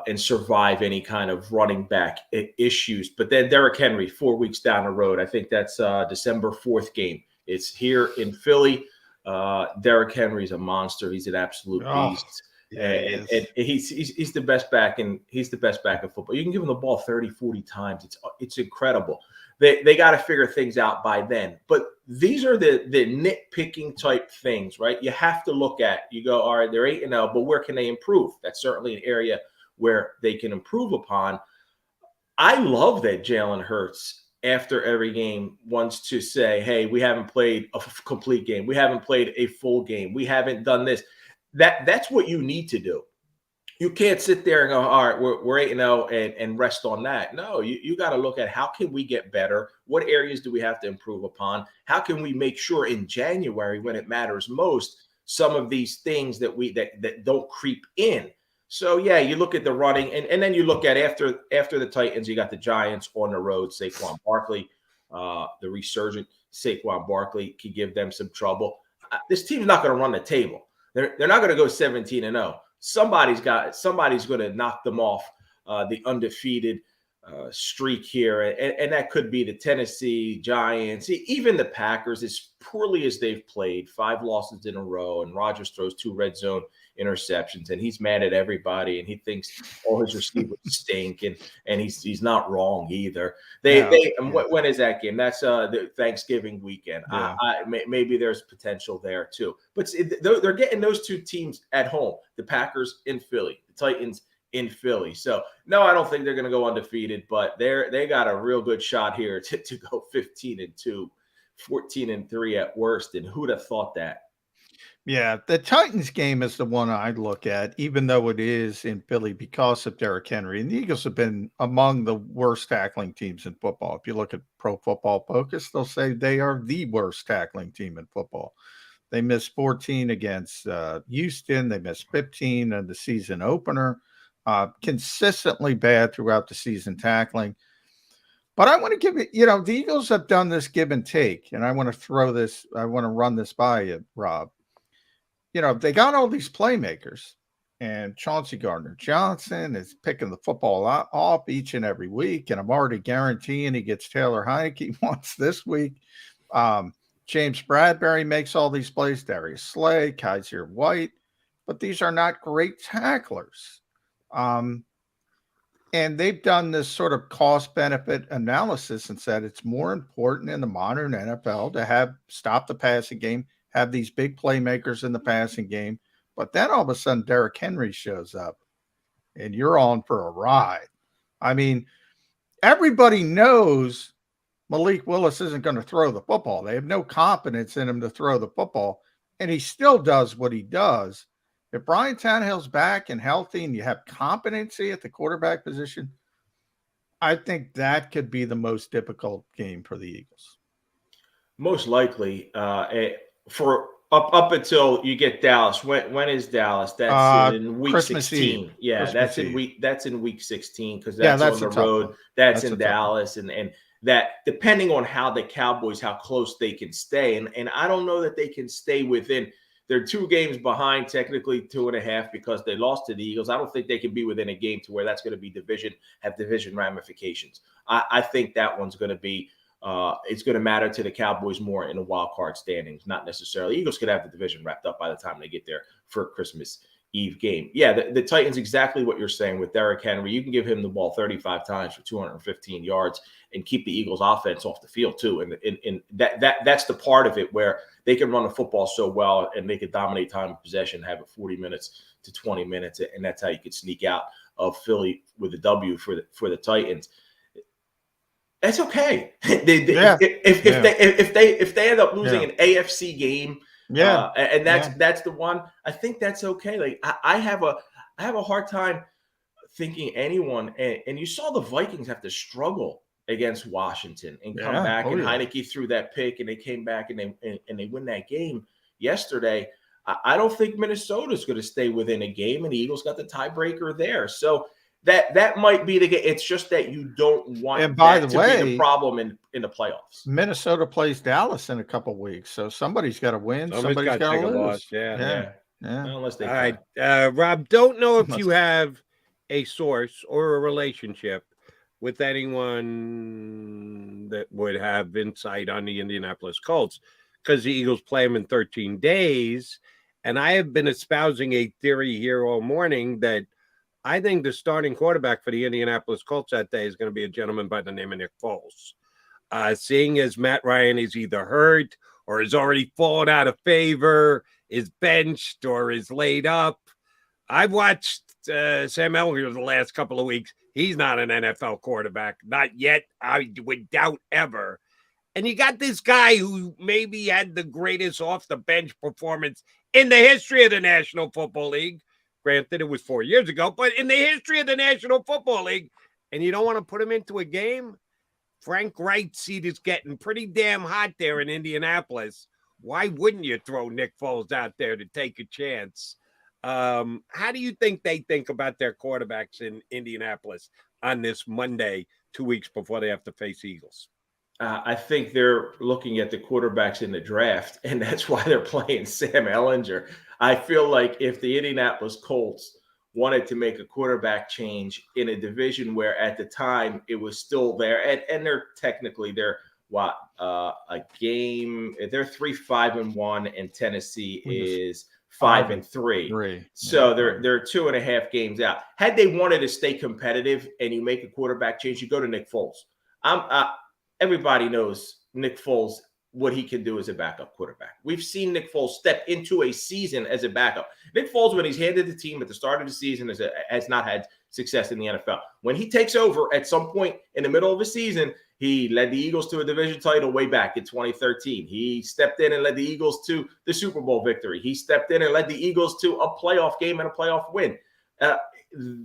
S16: And survive any kind of running back issues. But then Derrick Henry, 4 weeks down the road. I think that's December 4th game. It's here in Philly. Derrick Henry's a monster. He's an absolute beast. And he's the best back in football. You can give him the ball 30, 40 times. It's incredible. They got to figure things out by then. But these are the nitpicking type things, right? You have to look at, you go, all right, they're 8-0, but where can they improve? That's certainly an area where they can improve upon. I love that Jalen Hurts, after every game, wants to say, hey, we haven't played a complete game. We haven't played a full game. We haven't done this. That's what you need to do. You can't sit there and go, all right, we're 8-0 and rest on that. No, you got to look at how can we get better? What areas do we have to improve upon? How can we make sure in January, when it matters most, some of these things that don't creep in? So, yeah, you look at the running, and then you look at after the Titans, you got the Giants on the road. Saquon Barkley, the resurgent Saquon Barkley, can give them some trouble. This team's not going to run the table. They're not going to go 17-0. Somebody's going to knock them off the undefeated streak here, and that could be the Tennessee Giants, even the Packers, as poorly as they've played, 5 losses in a row, and Rodgers throws 2 red zone interceptions, and he's mad at everybody, and he thinks all his receivers stink, and he's not wrong either. When is that game? That's the Thanksgiving weekend. Yeah. Maybe there's potential there too, but they're getting those 2 teams at home, the Packers in Philly, the Titans in Philly. So no, I don't think they're going to go undefeated, but they got a real good shot here to go 15-2, 14-3 at worst. And who'd have thought that?
S5: Yeah, the Titans game is the one I look at, even though it is in Philly because of Derrick Henry. And the Eagles have been among the worst tackling teams in football. If you look at Pro Football Focus, they'll say they are the worst tackling team in football. They missed 14 against Houston. They missed 15 in the season opener. Consistently bad throughout the season tackling. But I want to give it, the Eagles have done this give and take. And I want to run this by you, Rob. They got all these playmakers, and Chauncey Gardner-Johnson is picking the football off each and every week, and I'm already guaranteeing he gets Taylor Heineke once this week. James Bradbury makes all these plays, Darius Slay, Kaiser White, but these are not great tacklers. And they've done this sort of cost-benefit analysis and said it's more important in the modern NFL to stop the passing game, have these big playmakers in the passing game, but then all of a sudden Derrick Henry shows up and you're on for a ride. I mean, everybody knows Malik Willis isn't going to throw the football. They have no confidence in him to throw the football, and he still does what he does. If Brian Tannehill's back and healthy and you have competency at the quarterback position, I think that could be the most difficult game for the Eagles.
S16: Most likely. For up until you get Dallas. When is Dallas? That's in week
S5: Christmas
S16: 16.
S5: Eve.
S16: Yeah,
S5: Christmas
S16: that's in week 16 because that's on the road.
S5: One.
S16: That's in Dallas, and that depending on how the Cowboys, how close they can stay, and I don't know that they can stay within. They're 2 games behind, technically 2.5, because they lost to the Eagles. I don't think they can be within a game to where that's going to be have division ramifications. I think that one's going to be. It's going to matter to the Cowboys more in the wild card standings, not necessarily. Eagles could have the division wrapped up by the time they get there for a Christmas Eve game. Yeah, the Titans, exactly what you're saying with Derrick Henry. You can give him the ball 35 times for 215 yards and keep the Eagles offense off the field too. And that's the part of it where they can run the football so well and they can dominate time of possession, have it 40 minutes to 20 minutes, and that's how you could sneak out of Philly with a W for the Titans. That's okay. If they end up losing an AFC game, and that's the one, I think that's okay. Like I have a hard time thinking anyone, and you saw the Vikings have to struggle against Washington and come back, and Heineke threw that pick, and they came back and they win that game yesterday. I don't think Minnesota's going to stay within a game, and the Eagles got the tiebreaker there. So that might be the game. It's just that you don't want be the problem in the playoffs.
S5: Minnesota plays Dallas in a couple weeks, so somebody's got to win. Somebody's got to lose.
S4: Yeah.
S16: Unless they.
S4: All right, Rob. Don't know if you have a source or a relationship with anyone that would have insight on the Indianapolis Colts, because the Eagles play them in 13 days, and I have been espousing a theory here all morning that I think the starting quarterback for the Indianapolis Colts that day is going to be a gentleman by the name of Nick Foles. Seeing as Matt Ryan is either hurt or is already fallen out of favor, is benched or is laid up. I've watched Sam Ellinger the last couple of weeks. He's not an NFL quarterback. Not yet. I would doubt ever. And you got this guy who maybe had the greatest off-the-bench performance in the history of the National Football League. Granted, it was 4 years ago, but in the history of the National Football League, and you don't want to put him into a game? Frank Wright's seat is getting pretty damn hot there in Indianapolis. Why wouldn't you throw Nick Foles out there to take a chance? How do you think they think about their quarterbacks in Indianapolis on this Monday, 2 weeks before they have to face Eagles?
S16: I think they're looking at the quarterbacks in the draft, and that's why they're playing Sam Ellinger. I feel like if the Indianapolis Colts wanted to make a quarterback change in a division where at the time it was still there, and they're 3-5-1, and Tennessee is 5-3. So they're 2.5 games out. Had they wanted to stay competitive and you make a quarterback change, you go to Nick Foles. Everybody knows Nick Foles, what he can do as a backup quarterback. We've seen Nick Foles step into a season as a backup. Nick Foles, when he's handed the team at the start of the season, has not had success in the NFL. When he takes over at some point in the middle of a season, He led the Eagles to a division title way back in 2013. He stepped in and led the Eagles to the Super Bowl victory. He stepped in and led the Eagles to a playoff game and a playoff win.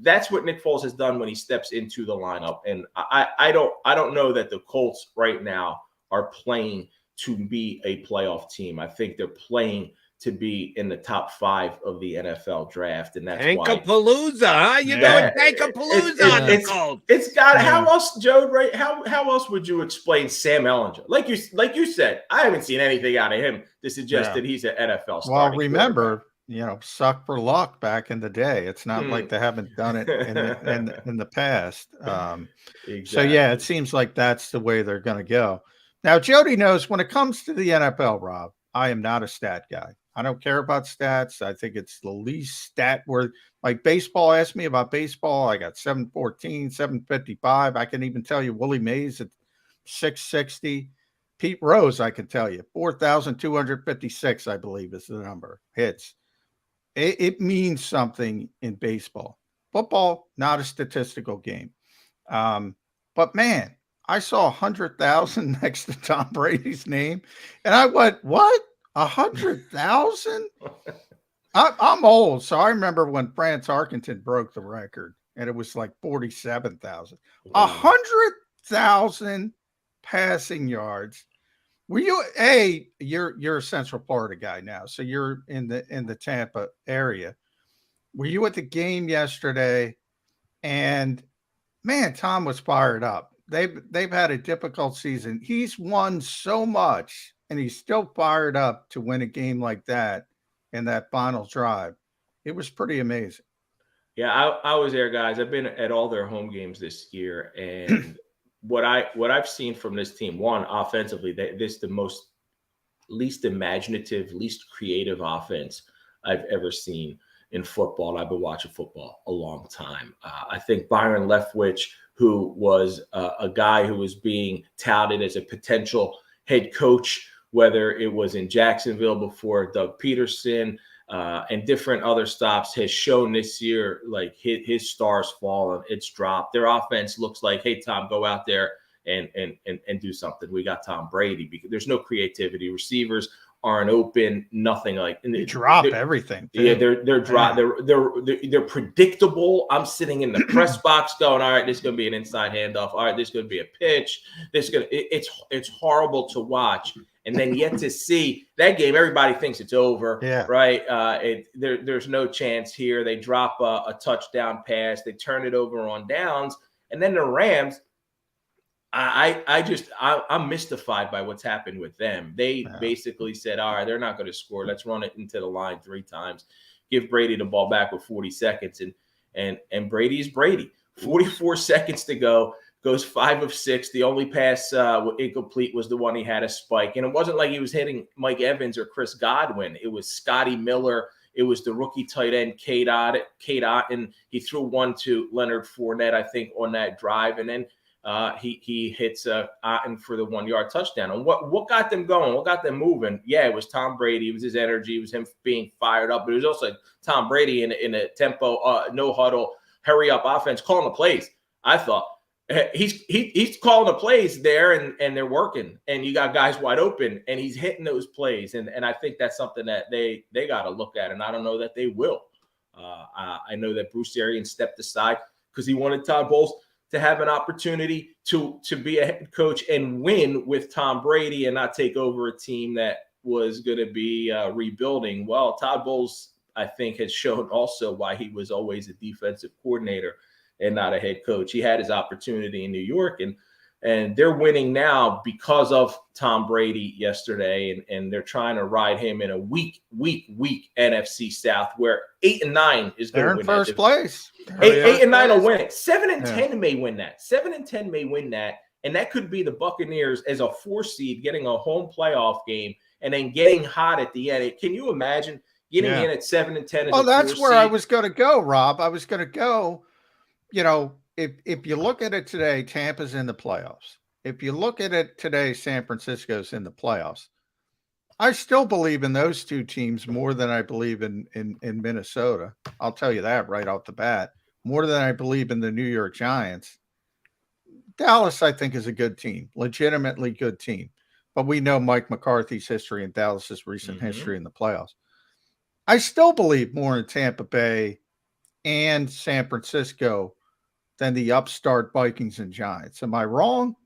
S16: That's what Nick Foles has done when he steps into the lineup. And I don't know that the Colts right now are playing to be a playoff team. I think they're playing to be in the top 5 of the NFL draft, and that's why.
S4: Tankapalooza, huh? You're doing Tankapalooza on the Colts.
S16: It's got how else, Joe? Right? How else would you explain Sam Ehlinger? Like you said, I haven't seen anything out of him to suggest that he's an NFL star.
S5: Well, remember, suck for luck back in the day. It's not like they haven't done it in the past.
S16: Exactly.
S5: So yeah, it seems like that's the way they're going to go. Now, Jody knows when it comes to the NFL, Rob, I am not a stat guy. I don't care about stats. I think it's the least stat word. Like baseball, asked me about baseball. I got 714, 755. I can even tell you Willie Mays at 660. Pete Rose, I can tell you 4,256, I believe is the number. Hits. It means something in baseball. Football, not a statistical game. But man, I saw 100,000 next to Tom Brady's name. And I went, what? 100,000? I'm old, so I remember when France Arkenton broke the record, and it was like 47,000. 100,000 passing yards. Were you you're a Central Florida guy now, so you're in the Tampa area. Were you at the game yesterday? And man, Tom was fired up. They've had a difficult season. He's won so much, and he's still fired up to win a game like that in that final drive. It was pretty amazing.
S16: Yeah, I was there, guys. I've been at all their home games this year, and what I've seen from this team, one, offensively, this is the least imaginative, least creative offense I've ever seen in football. I've been watching football a long time. I think Byron Leftwich, who was a guy who was being touted as a potential head coach, whether it was in Jacksonville before Doug Peterson and different other stops, has shown this year like his star's fallen. It's dropped. Their offense looks like, hey, Tom, go out there and do something. We got Tom Brady because there's no creativity. Receivers aren't open, nothing like. And
S5: they drop everything.
S16: Yeah, they're predictable. I'm sitting in the press box going, all right, this is going to be an inside handoff. All right, this is going to be a pitch. It's horrible to watch. And then yet to see that game, everybody thinks it's over, right? There's no chance here. They drop a touchdown pass. They turn it over on downs. And then the Rams, I'm mystified by what's happened with them. They basically said, all right, they're not going to score. Let's run it into the line 3 times. Give Brady the ball back with 40 seconds. And Brady's Brady. 44 seconds to go. Goes 5 of 6. The only pass incomplete was the one he had a spike. And it wasn't like he was hitting Mike Evans or Chris Godwin. It was Scotty Miller. It was the rookie tight end, Cade Otton. He threw one to Leonard Fournette, I think, on that drive. And then he hits Otton for the 1-yard touchdown. And what got them going? What got them moving? Yeah, it was Tom Brady. It was his energy. It was him being fired up. But it was also Tom Brady in a tempo, no huddle, hurry up offense, calling the plays. I thought he's calling the plays there, and they're working. And you got guys wide open, and he's hitting those plays. And I think that's something that they got to look at. And I don't know that they will. I know that Bruce Arians stepped aside because he wanted Todd Bowles to have an opportunity to be a head coach and win with Tom Brady and not take over a team that was going to be rebuilding. Well, Todd Bowles, I think, has shown also why he was always a defensive coordinator and not a head coach. He had his opportunity in New York, and they're winning now because of Tom Brady yesterday, and they're trying to ride him in a weak NFC South where 8-9 is going to win.
S5: They're in first place.
S16: 8 and 9 will win it. 7 and 10 may win that. 7 and 10 may win that, and that could be the Buccaneers as a 4 seed getting a home playoff game and then getting hot at the end. Can you imagine getting in at 7 and 10?
S5: Well, that's where I was going to go, Rob. I was going to go. If you look at it today, Tampa's in the playoffs. If you look at it today, San Francisco's in the playoffs. I still believe in those 2 teams more than I believe in Minnesota. I'll tell you that right off the bat. More than I believe in the New York Giants. Dallas, I think, is a good team, legitimately good team. But we know Mike McCarthy's history and Dallas's recent history in the playoffs. I still believe more in Tampa Bay and San Francisco than the upstart Vikings and Giants. Am I wrong?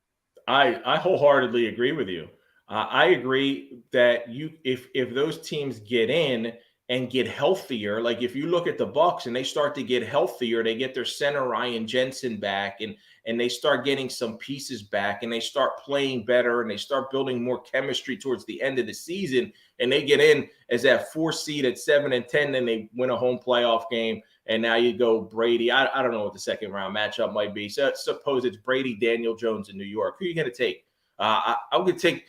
S16: I wholeheartedly agree with you. I agree that if those teams get in and get healthier, like if you look at the Bucks and they start to get healthier, they get their center Ryan Jensen back and they start getting some pieces back and they start playing better and they start building more chemistry towards the end of the season and they get in as that 4 seed at 7-10, then they win a home playoff game. And now you go Brady. I don't know what the second round matchup might be. So suppose it's Brady, Daniel Jones in New York. Who are you going to take? I'm going to take.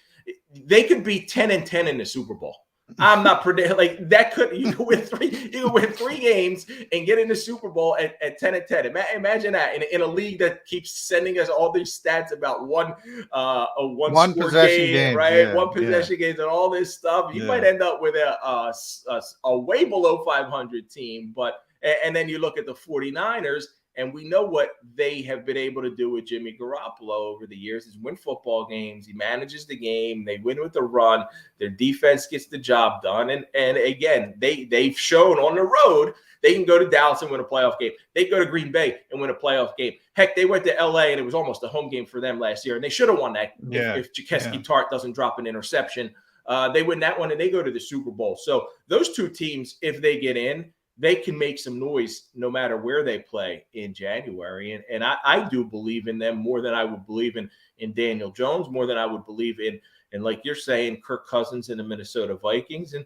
S16: They could be 10-10 in the Super Bowl. I'm not predicting like that. You can win 3 games and get in the Super Bowl at 10-10. Imagine that in a league that keeps sending us all these stats about one score game, right? Yeah, one possession games and all this stuff. You might end up with a way below 500 team, and then you look at the 49ers, and we know what they have been able to do with Jimmy Garoppolo over the years is win football games. He manages the game. They win with the run. Their defense gets the job done. And again, they've shown on the road they can go to Dallas and win a playoff game. They go to Green Bay and win a playoff game. Heck, they went to L.A. and it was almost a home game for them last year, and they should have won that if Jakeski Tart doesn't drop an interception. They win that one, and they go to the Super Bowl. So those two teams, if they get in, they can make some noise no matter where they play in January. And I do believe in them more than I would believe in Daniel Jones, more than I would believe in like you're saying, Kirk Cousins and the Minnesota Vikings. And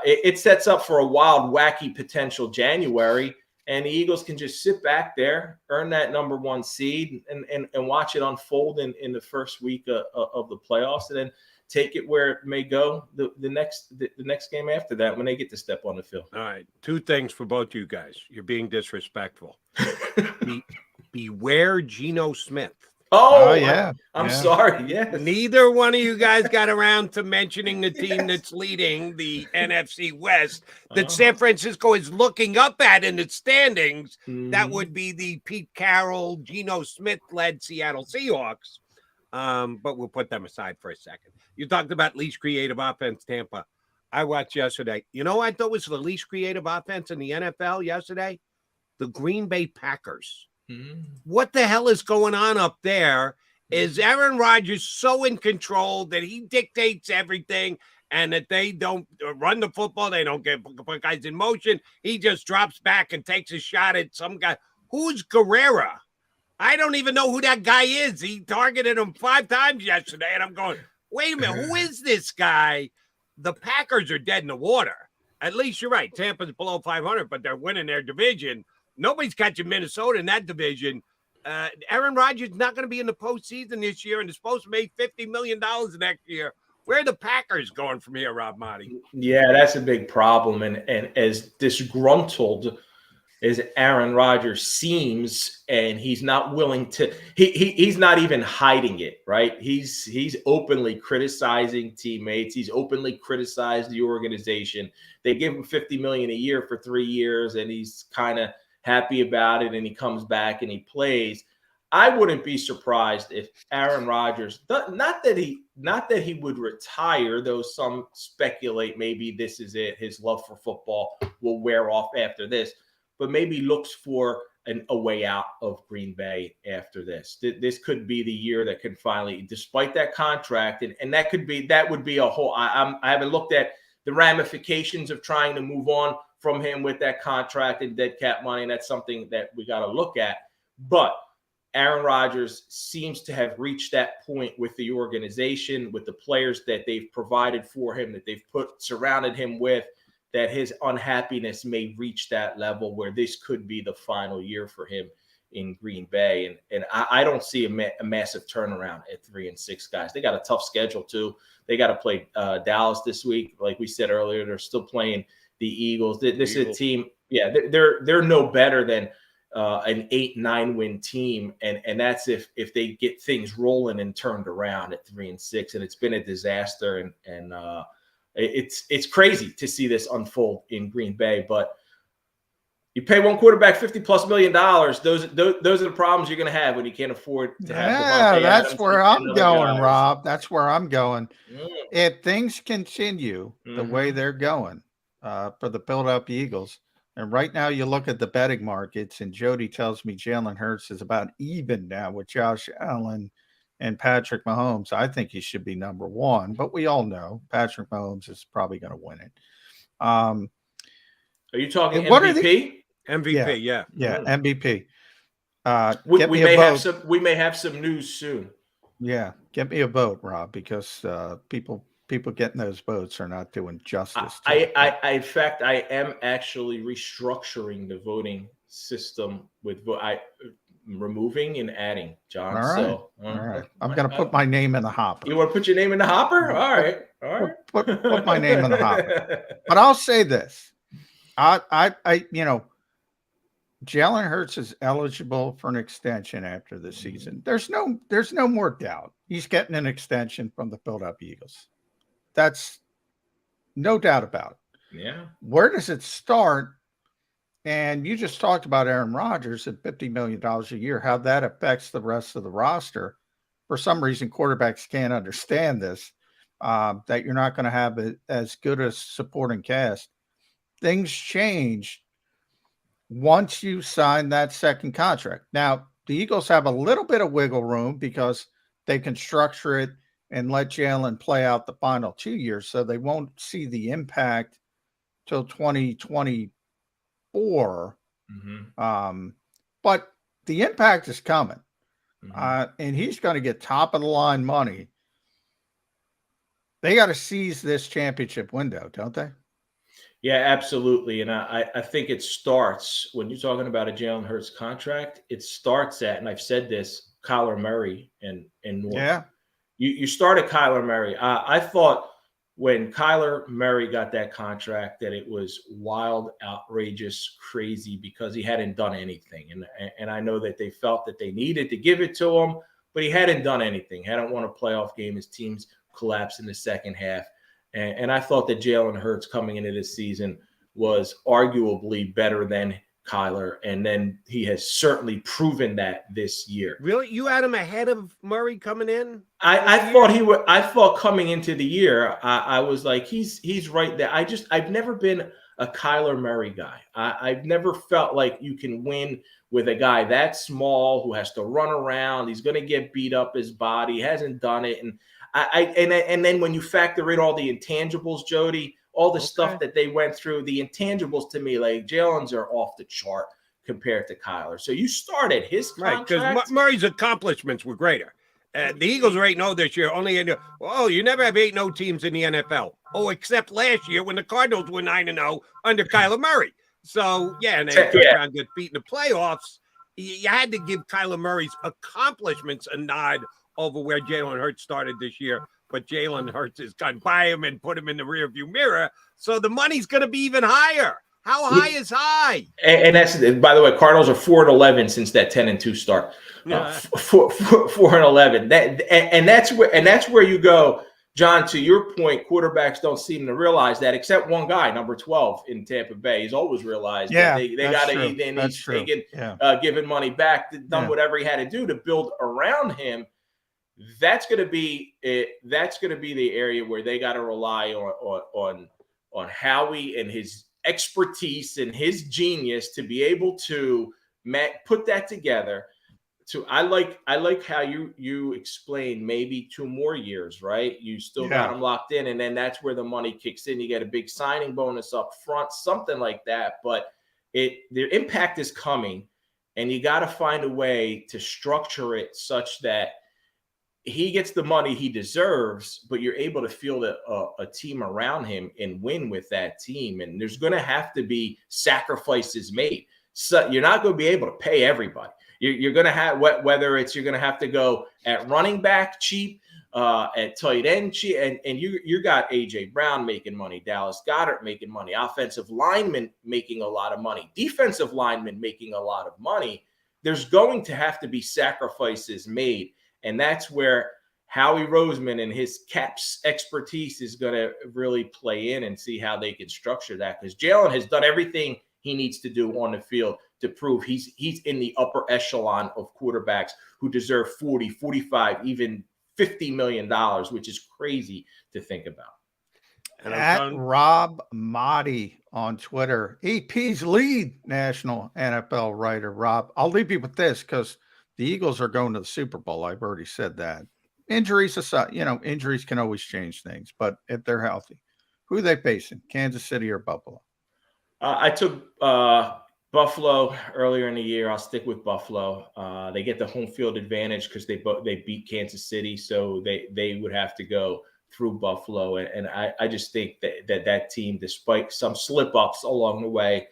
S16: it sets up for a wild, wacky potential January. And the Eagles can just sit back there, earn that number 1 seed, and watch it unfold in the first week of the playoffs, and then take it where it may go the next game after that when they get to step on the field.
S4: All right. 2 things for both you guys. You're being disrespectful. Beware Geno Smith.
S16: Oh yeah. I'm sorry. Yes.
S4: Neither one of you guys got around to mentioning the team that's leading the NFC West that San Francisco is looking up at in its standings. That would be the Pete Carroll, Geno Smith-led Seattle Seahawks. But we'll put them aside for a second. You talked about least creative offense, Tampa. I watched yesterday. You know what I thought was the least creative offense in the NFL yesterday? The Green Bay Packers. What the hell is going on up there? Is Aaron Rodgers so in control that he dictates everything and that they don't run the football? They don't put guys in motion. He just drops back and takes a shot at some guy. Who's Guerrera? I don't even know who that guy is. He targeted him 5 times yesterday, and I'm going, wait a minute, who is this guy? The Packers are dead in the water. At least you're right. Tampa's below 500, but they're winning their division. Nobody's catching Minnesota in that division. Aaron Rodgers is not going to be in the postseason this year, and is supposed to make $50 million next year. Where are the Packers going from here, Rob Marty?
S16: Yeah, that's a big problem. And as disgruntled as Aaron Rodgers seems, and he's not willing to, he's not even hiding it, right? He's openly criticizing teammates. He's openly criticized the organization. They give him $50 million a year for 3 years, and he's kind of happy about it, and he comes back and he plays. I wouldn't be surprised if Aaron Rodgers, not that he would retire, though some speculate maybe this is it. His love for football will wear off after this, but maybe looks for a way out of Green Bay after this. This could be the year that can finally, despite that contract, and that would be a whole. I haven't looked at the ramifications of trying to move on from him with that contract and dead cap money, and that's something that we got to look at. But Aaron Rodgers seems to have reached that point with the organization, with the players that they've provided for him, that they've surrounded him with, that his unhappiness may reach that level where this could be the final year for him in Green Bay. And I don't see a massive turnaround at 3-6, guys. They got a tough schedule too. They got to play Dallas this week. Like we said earlier, they're still playing the Eagles. This is a team. Yeah, they're no better than an 8-9 win team. And that's if they get things rolling and turned around at 3-6, and it's been a disaster. And it's crazy to see this unfold in Green Bay, but You pay one quarterback $50+ million. Those are the problems you're going to have when you can't afford to have.
S5: Yeah, that's
S16: Adams
S5: where
S16: and
S5: I'm
S16: other
S5: going,
S16: guys.
S5: Rob. That's where I'm going.
S16: Mm.
S5: If things continue the way they're going for the Philadelphia Eagles, and right now you look at the betting markets, and Jody tells me Jalen Hurts is about even now with Josh Allen and Patrick Mahomes. I think he should be number one, but we all know Patrick Mahomes is probably going to win it.
S16: Are you talking
S5: what
S16: MVP?
S4: MVP, yeah.
S5: MVP.
S16: We may have some news soon.
S5: Yeah, get me a vote, Rob, because people getting those votes are not doing justice.
S16: In fact, I am actually restructuring the voting system with removing and adding, John.
S5: All right.
S16: So,
S5: all right. I'm going to put my name in the hopper.
S16: You want to put your name in the hopper? All right.
S5: Put my name in the hopper. But I'll say this. Jalen Hurts is eligible for an extension after the season. There's no more doubt. He's getting an extension from the Philadelphia Eagles. That's no doubt about it.
S16: Yeah.
S5: Where does it start? And you just talked about Aaron Rodgers at $50 million a year, how that affects the rest of the roster. For some reason, quarterbacks can't understand this, that you're not going to have as good a supporting cast. Things change once you sign that second contract. Now, the Eagles have a little bit of wiggle room because they can structure it and let Jalen play out the final 2 years, so they won't see the impact till 2024. But the impact is coming, and he's going to get top of the line money. They got to seize this championship window, don't they?
S16: Yeah, absolutely. And I think it starts when you're talking about a Jalen Hurts contract, it starts at, and I've said this, Kyler Murray and North.
S5: Yeah.
S16: You started Kyler Murray. I thought when Kyler Murray got that contract that it was wild, outrageous, crazy because he hadn't done anything. And I know that they felt that they needed to give it to him, but he hadn't done anything. Hadn't won a playoff game. His teams collapsed in the second half. And I thought that Jalen Hurts coming into this season was arguably better than Kyler. And then he has certainly proven that this year.
S4: Really? You had him ahead of Murray coming in?
S16: I thought he would. I thought coming into the year, I was like, he's right there. I've never been a Kyler Murray guy. I've never felt like you can win with a guy that small who has to run around. He's going to get beat up his body. He hasn't done it. And then when you factor in all the intangibles, Jody, all the stuff that they went through, the intangibles to me, like Jalen's are off the chart compared to Kyler. So you started his contract.
S4: Right, because Murray's accomplishments were greater. The Eagles are 8-0 this year. You never have 8-0 teams in the NFL. Oh, except last year when the Cardinals were 9-0 under Kyler Murray. So, yeah, and they turned around and get beat in the playoffs. You had to give Kyler Murray's accomplishments a nod over where Jalen Hurts started this year. But Jalen Hurts has gone by him and put him in the rearview mirror. So the money's going to be even higher. How high is high?
S16: And that's, by the way, Cardinals are 4-11 since that 10-2 start. 4-11. That's where you go, John. To your point, quarterbacks don't seem to realize that, except one guy, number 12 in Tampa Bay. He's always realized that they got to eat. Then he's taking, giving money back, done whatever he had to do to build around him. That's going to be the area where they got to rely on Howie and his expertise and his genius to be able to put that together. I like how you explain maybe 2 more years, right? You still got them locked in, and then that's where the money kicks in. You get a big signing bonus up front, something like that. But the impact is coming, and you got to find a way to structure it such that he gets the money he deserves, but you're able to field a team around him and win with that team. And there's going to have to be sacrifices made. So you're not going to be able to pay everybody. You're going to have, whether it's you're going to have to go at running back cheap, at tight end cheap, and you got AJ Brown making money, Dallas Goedert making money, offensive linemen making a lot of money, defensive linemen making a lot of money. There's going to have to be sacrifices made. And that's where Howie Roseman and his caps expertise is going to really play in and see how they can structure that. Because Jalen has done everything he needs to do on the field to prove he's in the upper echelon of quarterbacks who deserve 40, 45, even $50 million, which is crazy to think about.
S4: And
S5: At Rob Motti on Twitter, EP's lead national NFL writer. Rob, I'll leave you with this because the Eagles are going to the Super Bowl. I've already said that. Injuries aside, injuries can always change things, but if they're healthy, who are they facing? Kansas City or Buffalo?
S16: I took Buffalo earlier in the year. I'll stick with Buffalo. They get the home field advantage because they beat Kansas City, so they would have to go through Buffalo. And I just think that team, despite some slip-ups along the way,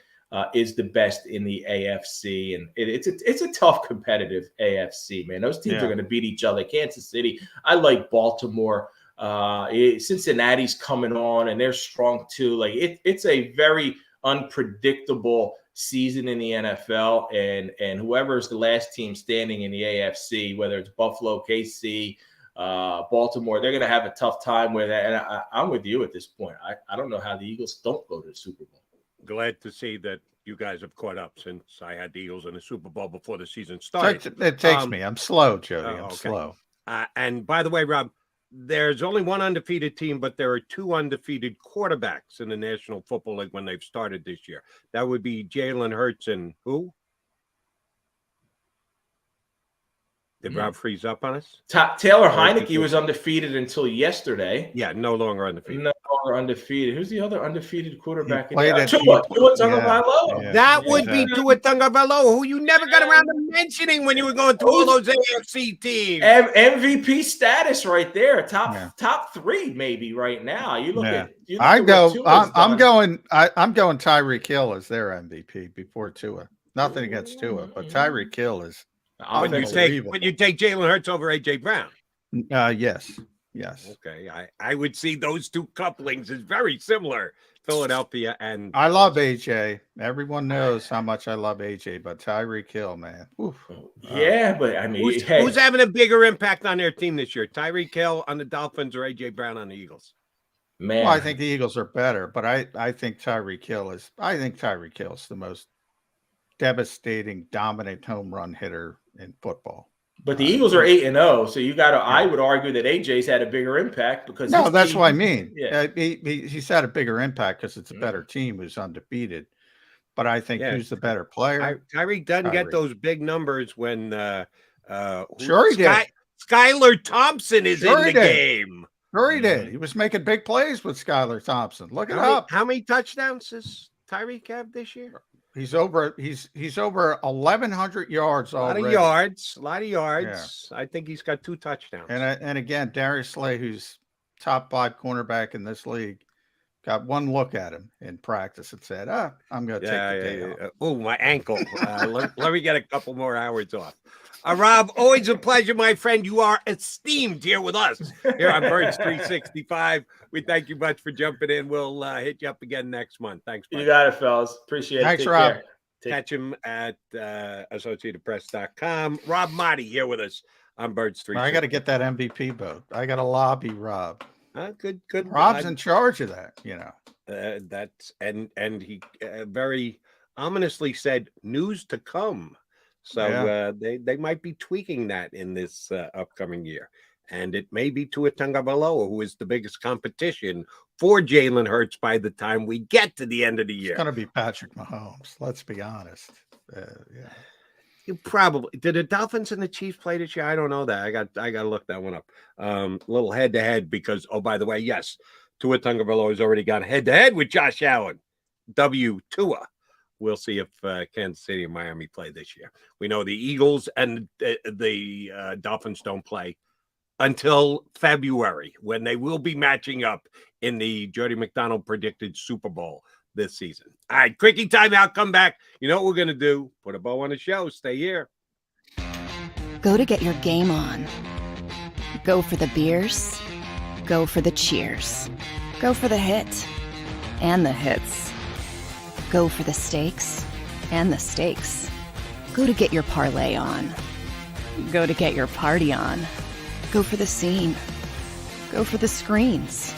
S16: is the best in the AFC. And it's a tough, competitive AFC, man. Those teams are going to beat each other. Kansas City, I like Baltimore. Cincinnati's coming on, and they're strong too. Like it's a very unpredictable season in the NFL. And whoever's the last team standing in the AFC, whether it's Buffalo, KC, Baltimore, they're going to have a tough time with it. And I'm with you at this point. I don't know how the Eagles don't go to the Super Bowl.
S4: Glad to see that you guys have caught up since I had the Eagles in the Super Bowl before the season started.
S5: It takes me. I'm slow, Jody. I'm slow.
S4: And by the way, Rob, there's only one undefeated team, but there are two undefeated quarterbacks in the National Football League when they've started this year. That would be Jalen Hurts and who? Did Rob freeze up on us?
S16: Taylor Heineke was undefeated until yesterday.
S4: Yeah, no longer undefeated.
S16: No longer undefeated. Who's the other undefeated quarterback?
S4: Tua
S16: Tagovailoa.
S4: That would be Tua Tagovailoa, who you never got around to mentioning when you were going through all those AFC teams.
S16: MVP status right there. Top three maybe right now. You look at.
S5: I'm going Tyreek Hill as their MVP before Tua. Nothing against Tua, but Tyreek Hill is.
S4: When you take Jalen Hurts over AJ Brown.
S5: Yes.
S4: Okay. I would see those two couplings as very similar. Philadelphia and
S5: I love AJ. Everyone knows how much I love AJ, but Tyreek Hill, man. Oof.
S16: Yeah, but I mean,
S4: who's having a bigger impact on their team this year? Tyreek Hill on the Dolphins or AJ Brown on the Eagles?
S16: Man,
S5: well, I think the Eagles are better, but I think Tyreek Hill is the most devastating, dominant home run hitter in football.
S16: But the Eagles are 8-0, so you got to. I would argue that AJ's had a bigger impact because
S5: that's what I mean.
S16: Yeah,
S5: he's had a bigger impact because it's a better team who's undefeated. But I think who's the better player?
S4: Tyreek doesn't get those big numbers when
S5: sure he did.
S4: Skylar Thompson is in the game.
S5: Sure he did. He was making big plays with Skylar Thompson. Look it up.
S4: How many touchdowns does Tyreek have this year?
S5: He's over 1,100 yards already.
S4: A lot of yards. Yeah. I think he's got 2 touchdowns.
S5: And again, Darius Slay, who's top 5 cornerback in this league, got one look at him in practice and said, I'm going to take the day off.
S4: Oh, my ankle. let me get a couple more hours off. Rob, always a pleasure, my friend. You are esteemed here with us here on Birds 365. We thank you much for jumping in. We'll hit you up again next month. Thanks, buddy.
S16: You got it, fellas. Appreciate it.
S5: Thanks, Rob.
S4: Catch him at AssociatedPress.com. Rob Motti here with us on Birds 365.
S5: I got to get that MVP vote. I got to lobby Rob.
S4: Good.
S5: Rob's in charge of that,
S4: That's and he very ominously said news to come. So they might be tweaking that in this upcoming year. And it may be Tua Tagovailoa, who is the biggest competition for Jalen Hurts by the time we get to the end of the year.
S5: It's going to be Patrick Mahomes. Let's be honest.
S4: You probably did. The Dolphins and the Chiefs play this year? I don't know that. I got to look that one up. A little head to head because by the way, yes, Tua Tagovailoa has already gone head to head with Josh Allen. Tua. We'll see if Kansas City and Miami play this year. We know the Eagles and the Dolphins don't play until February, when they will be matching up in the Jody McDonald predicted Super Bowl this season. All right, quickie timeout. Come back. You know what we're going to do? Put a bow on the show. Stay here.
S6: Go to get your game on. Go for the beers. Go for the cheers. Go for the hit and the hits. Go for the stakes and the stakes. Go to get your parlay on. Go to get your party on. Go for the scene. Go for the screens.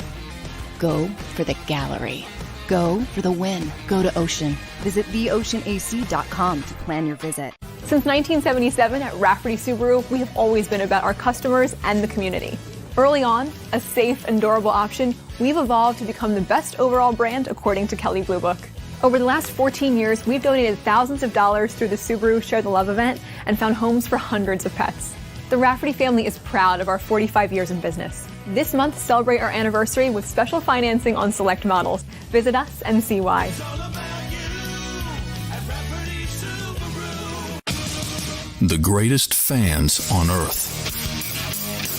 S6: Go for the gallery. Go for the win. Go to Ocean. Visit theoceanac.com to plan your visit.
S7: Since 1977 at Rafferty Subaru, we have always been about our customers and the community. Early on, a safe and durable option, we've evolved to become the best overall brand according to Kelley Blue Book. Over the last 14 years, we've donated thousands of dollars through the Subaru Share the Love event and found homes for hundreds of pets. The Rafferty family is proud of our 45 years in business. This month, celebrate our anniversary with special financing on select models. Visit us and see why.
S8: The greatest fans on earth.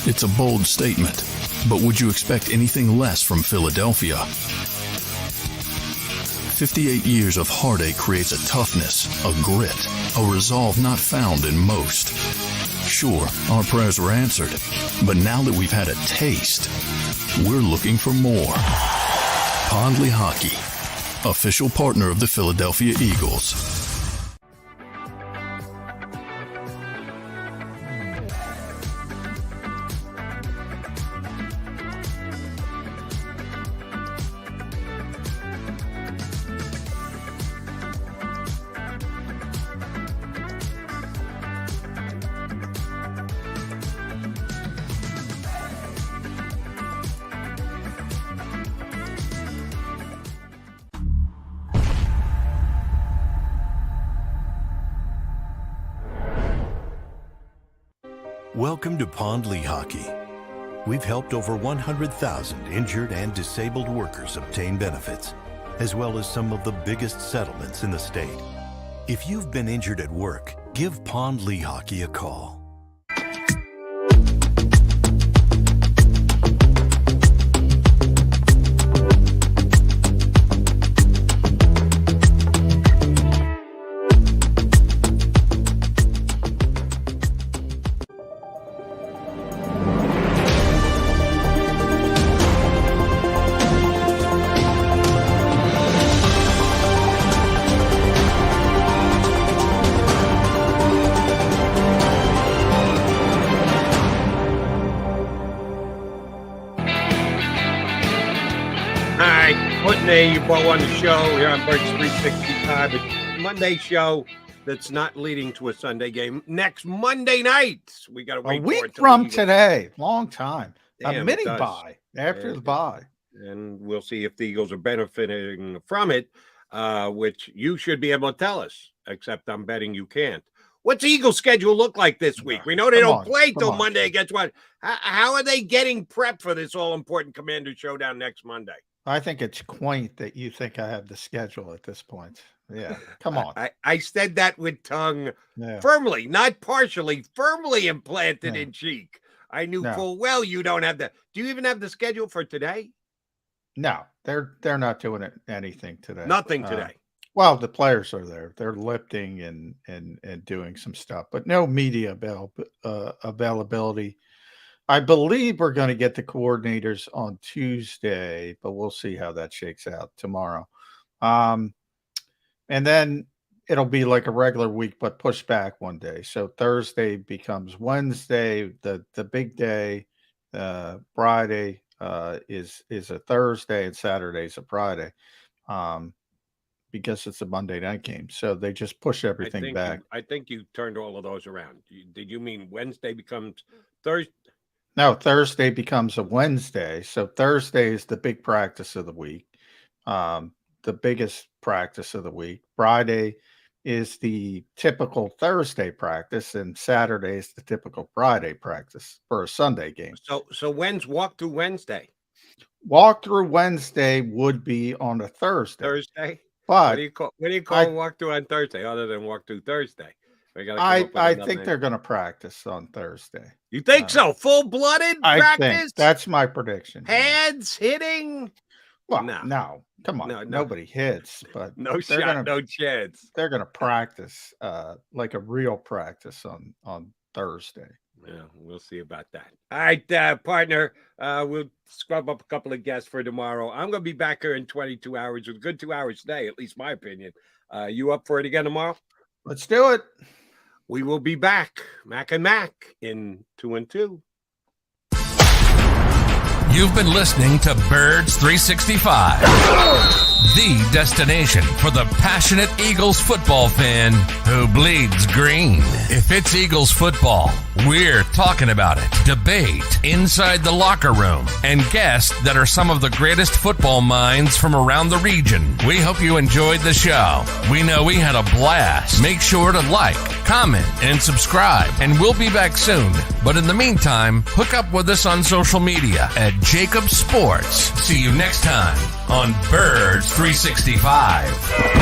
S8: It's a bold statement, but would you expect anything less from Philadelphia? 58 years of heartache creates a toughness, a grit, a resolve not found in most. Sure, our prayers were answered, but now that we've had a taste, we're looking for more. Pond Lehocky, official partner of the Philadelphia Eagles.
S9: Welcome to Pond Lehocky. We've helped over 100,000 injured and disabled workers obtain benefits, as well as some of the biggest settlements in the state. If you've been injured at work, give Pond Lehocky a call.
S4: You both on the show here on Birds 365. It's Monday show that's not leading to a Sunday game. Next Monday night, we got to wait
S5: a week from today. Long time. Damn, a mini bye after the bye.
S4: And we'll see if the Eagles are benefiting from it, which you should be able to tell us, except I'm betting you can't. What's the Eagles' schedule look like this week? We know they don't play till Monday against what? How are they getting prepped for this all-important Commander Showdown next Monday?
S5: I think it's quaint that you think I have the schedule at this point. Yeah, come on.
S4: I said that with tongue firmly, not partially, firmly implanted in cheek. I knew full well you don't have that. Do you even have the schedule for today?
S5: No, they're not doing anything today.
S4: Nothing today.
S5: Well, the players are there. They're lifting and doing some stuff, but no media availability. I believe we're going to get the coordinators on Tuesday, but we'll see how that shakes out tomorrow. And then it'll be like a regular week, but pushed back one day. So Thursday becomes Wednesday, the big day. Friday is a Thursday, and Saturday is a Friday, because it's a Monday night game. So they just push everything back.
S4: I think you turned all of those around. Did you mean Wednesday becomes Thursday?
S5: No, Thursday becomes a Wednesday. So Thursday is the big practice of the week, the biggest practice of the week. Friday is the typical Thursday practice, and Saturday is the typical Friday practice for a Sunday game.
S4: So when's walkthrough Wednesday?
S5: Walkthrough Wednesday would be on a Thursday.
S4: Thursday?
S5: But
S4: what do you call walkthrough on Thursday other than walkthrough Thursday?
S5: I think they're going to practice on Thursday.
S4: You think so? Full-blooded practice?
S5: Think that's my prediction.
S4: Pads, hitting?
S5: Well, no. Come on. Nobody hits, but
S4: no shot, no chance.
S5: They're going to practice like a real practice on Thursday.
S4: Yeah, we'll see about that. All right, partner, we'll scrub up a couple of guests for tomorrow. I'm going to be back here in 22 hours with a good 2 hours today, at least my opinion. You up for it again tomorrow?
S5: Let's do it.
S4: We will be back, Mac and Mac, in 2 and 2.
S1: You've been listening to Birds 365. the destination for the passionate Eagles football fan who bleeds green. If it's Eagles football, we're talking about it. Debate, inside the locker room, and guests that are some of the greatest football minds from around the region. We hope you enjoyed the show. We know we had a blast. Make sure to like, comment, and subscribe, and we'll be back soon. But in the meantime, hook up with us on social media at JAKIB Sports. See you next time on Birds 365.